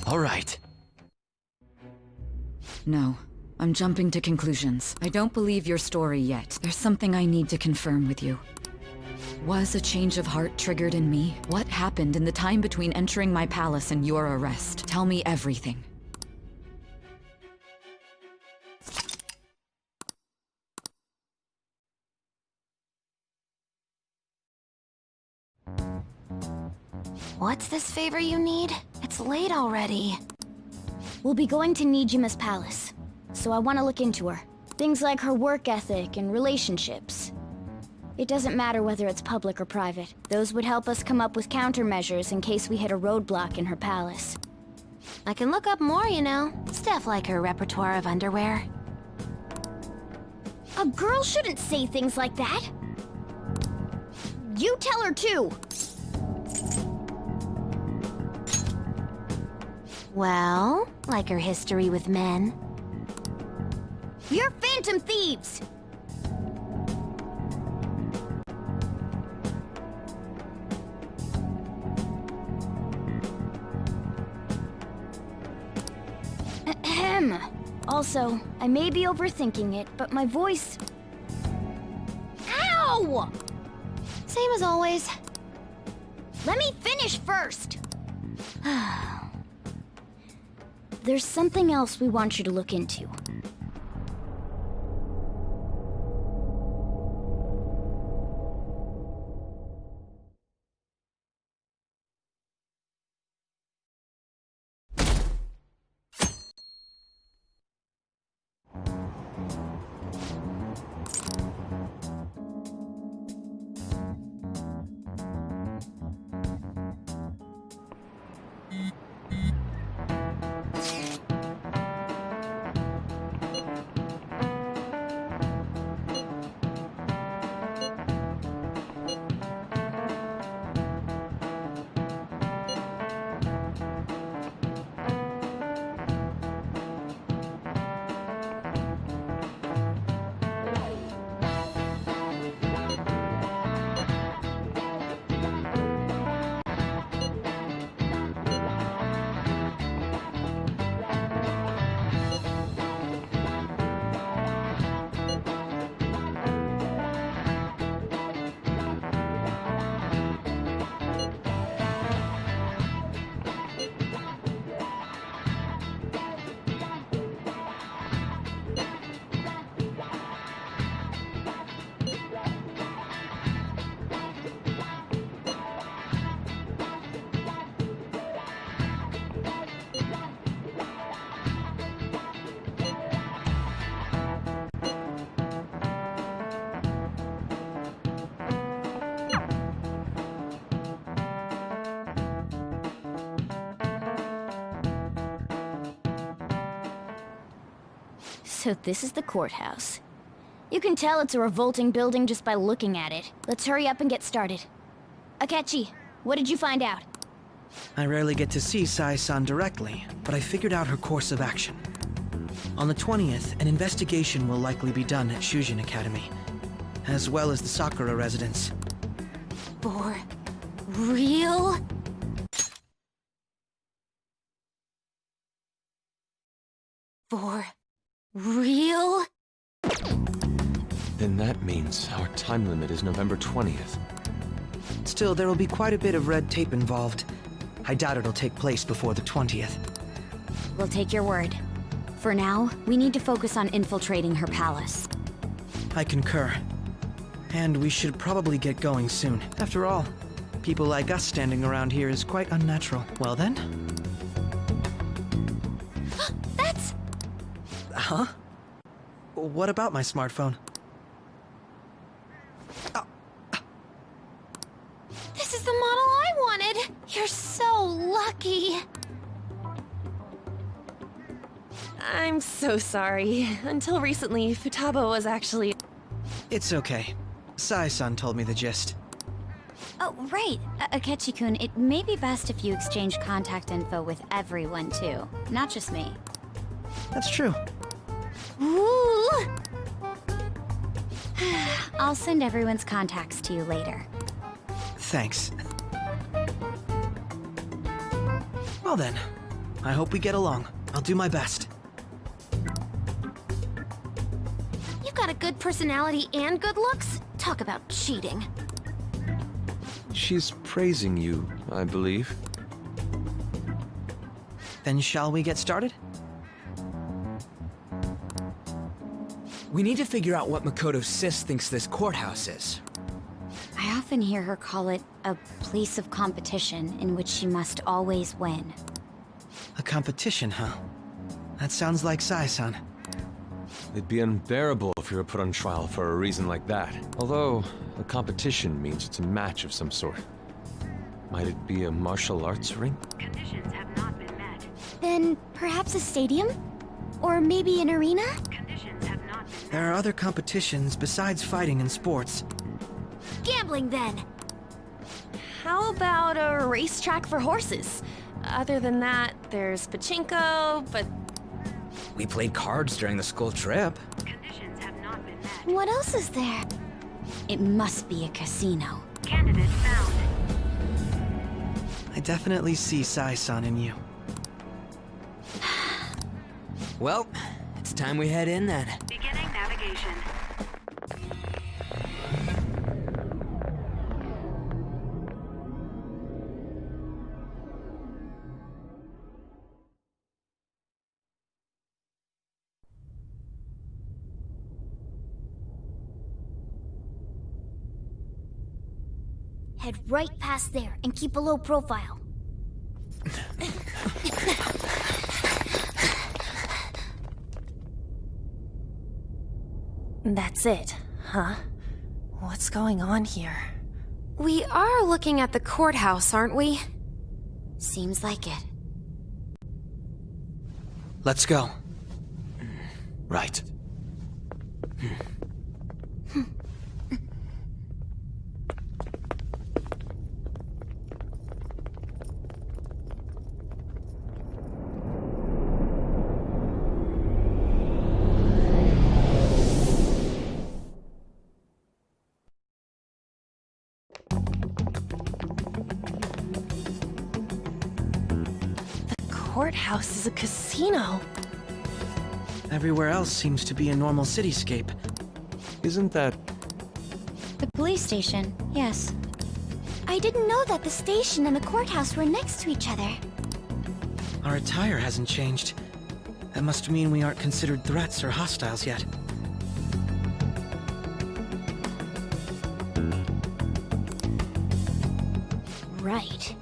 All right. No. I'm jumping to conclusions. I don't believe your story yet. There's something I need to confirm with you. Was a change of heart triggered in me? What happened in the time between entering my palace and your arrest? Tell me everything. What's this favor you need? It's late already. We'll be going to Nijima's palace, so I want to look into her. Things like her work ethic and relationships. It doesn't matter whether it's public or private. Those would help us come up with countermeasures in case we hit a roadblock in her palace. I can look up more, you know. Stuff like her repertoire of underwear. A girl shouldn't say things like that. You tell her too. Well, like her history with men. You're phantom thieves! Ahem. Also, I may be overthinking it, but my voice... Ow! Same as always. Let me finish first! There's something else we want you to look into. So this is the courthouse. You can tell it's a revolting building just by looking at it. Let's hurry up and get started. Akechi, what did you find out? I rarely get to see Sai-san directly, but I figured out her course of action. On the 20th, an investigation will likely be done at Shujin Academy, as well as the Sakura residence. For real? For real? Then that means our time limit is November 20th. Still, there will be quite a bit of red tape involved. I doubt it'll take place before the 20th. We'll take your word. For now, we need to focus on infiltrating her palace. I concur. And we should probably get going soon. After all, people like us standing around here is quite unnatural. Well then? That's... Huh? What about my smartphone? This is the model I wanted! You're so lucky! I'm so sorry. Until recently, Futaba was actually... It's okay. Sai-san told me the gist. Oh, right. Akechi-kun, it may be best if you exchange contact info with everyone, too. Not just me. That's true. Ooh! I'll send everyone's contacts to you later. Thanks. Well then, I hope we get along. I'll do my best. You've got a good personality and good looks? Talk about cheating. She's praising you, I believe. Then shall we get started? We need to figure out what Makoto's sis thinks this courthouse is. I often hear her call it a place of competition in which she must always win. A competition, huh? That sounds like Sai-san. It'd be unbearable if you were put on trial for a reason like that. Although, a competition means it's a match of some sort. Might it be a martial arts ring? Conditions have not been met. Then perhaps a stadium? Or maybe an arena? Conditions have not been met. There are other competitions besides fighting and sports. Gambling, then! How about a racetrack for horses? Other than that, there's pachinko, but... We played cards during the school trip. Conditions have not been met. What else is there? It must be a casino. Candidate found. I definitely see Sai-san in you. Well, it's time we head in then. Beginning navigation. Head right past there and keep a low profile. That's it, huh? What's going on here? We are looking at the courthouse, aren't we? Seems like it. Let's go. Right. Courthouse is a casino. Everywhere else seems to be a normal cityscape. Isn't that... The police station, yes. I didn't know that the station and the courthouse were next to each other. Our attire hasn't changed. That must mean we aren't considered threats or hostiles yet. Right.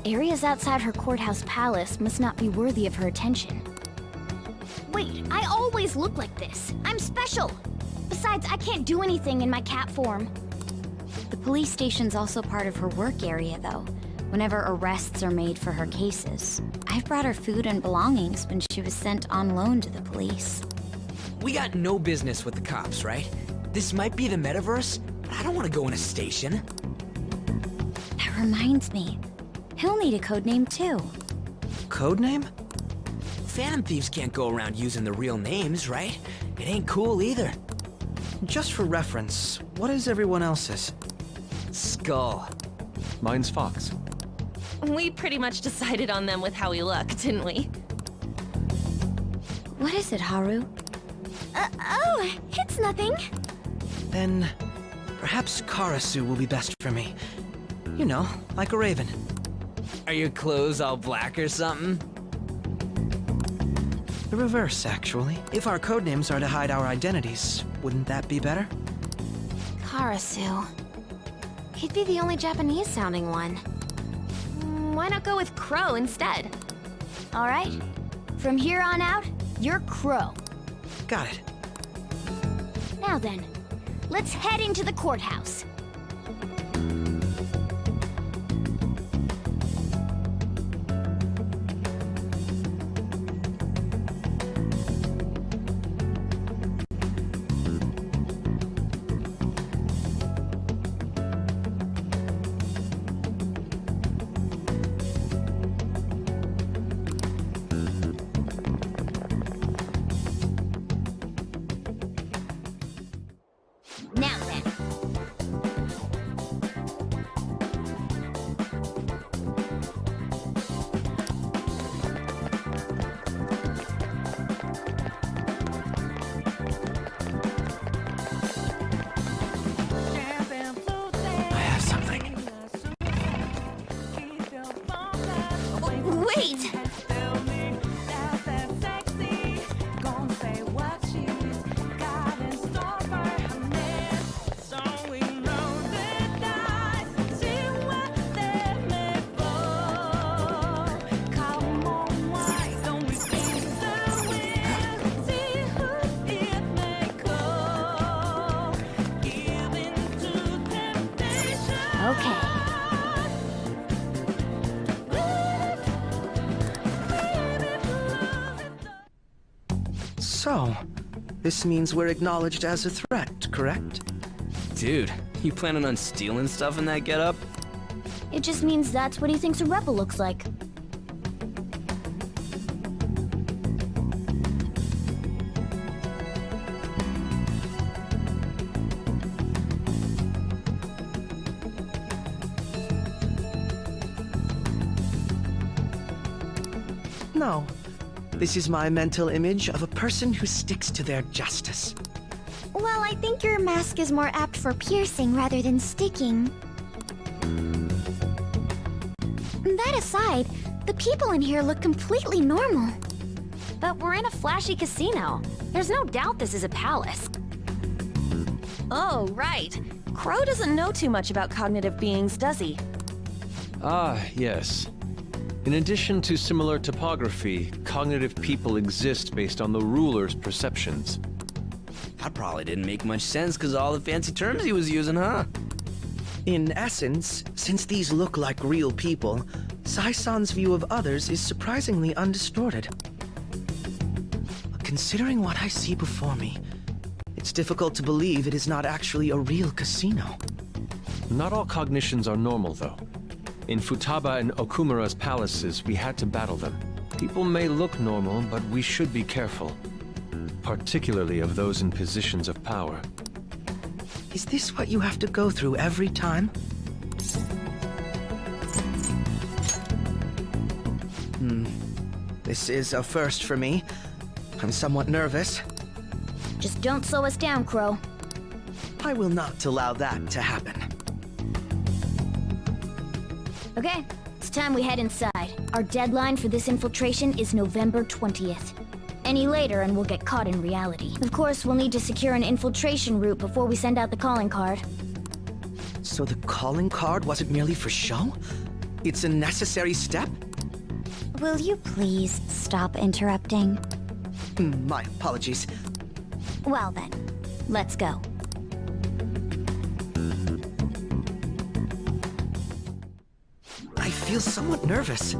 Areas outside her courthouse palace must not be worthy of her attention. Wait, I always look like this. I'm special. Besides, I can't do anything in my cat form. The police station's also part of her work area, though, whenever arrests are made for her cases. I've brought her food and belongings when she was sent on loan to the police. we got no business with the cops, right? This might be the metaverse, but I don't want to go in a station. That reminds me. He'll need a codename too. Codename? Phantom thieves can't go around using their real names, right? It ain't cool either. Just for reference, what is everyone else's? Skull. Mine's Fox. We pretty much decided on them with how we look, didn't we? What is it, Haru? Oh, it's nothing. Then, perhaps Karasu will be best for me. You know, like a raven. Are your clothes all black or something? The reverse, actually. If our codenames are to hide our identities, wouldn't that be better? Karasu. He'd be the only Japanese-sounding one. Why not go with Crow instead? All right. From here on out, you're Crow. Got it. Now then, let's head into the courthouse. Now then. I have something. Wait! Okay. So, this means we're acknowledged as a threat, correct? Dude, you planning on stealing stuff in that getup? It just means that's what he thinks a rebel looks like. No. This is my mental image of a person who sticks to their justice. Well, I think your mask is more apt for piercing rather than sticking. That aside, the people in here look completely normal. But we're in a flashy casino. There's no doubt this is a palace. Oh, right. Crow doesn't know too much about cognitive beings, does he? Ah, yes. In addition to similar topography, cognitive people exist based on the ruler's perceptions. That probably didn't make much sense because of all the fancy terms he was using, huh? In essence, since these look like real people, Sai-san's view of others is surprisingly undistorted. Considering what I see before me, it's difficult to believe it is not actually a real casino. Not all cognitions are normal, though. In Futaba and Okumura's palaces, we had to battle them. People may look normal, but we should be careful. Particularly of those in positions of power. Is this what you have to go through every time? This is a first for me. I'm somewhat nervous. Just don't slow us down, Crow. I will not allow that to happen. Okay, it's time we head inside. Our deadline for this infiltration is November 20th. Any later and we'll get caught in reality. Of course, we'll need to secure an infiltration route before we send out the calling card. So the calling card wasn't merely for show? It's a necessary step? Will you please stop interrupting? My apologies. Well then, let's go. I feel somewhat nervous.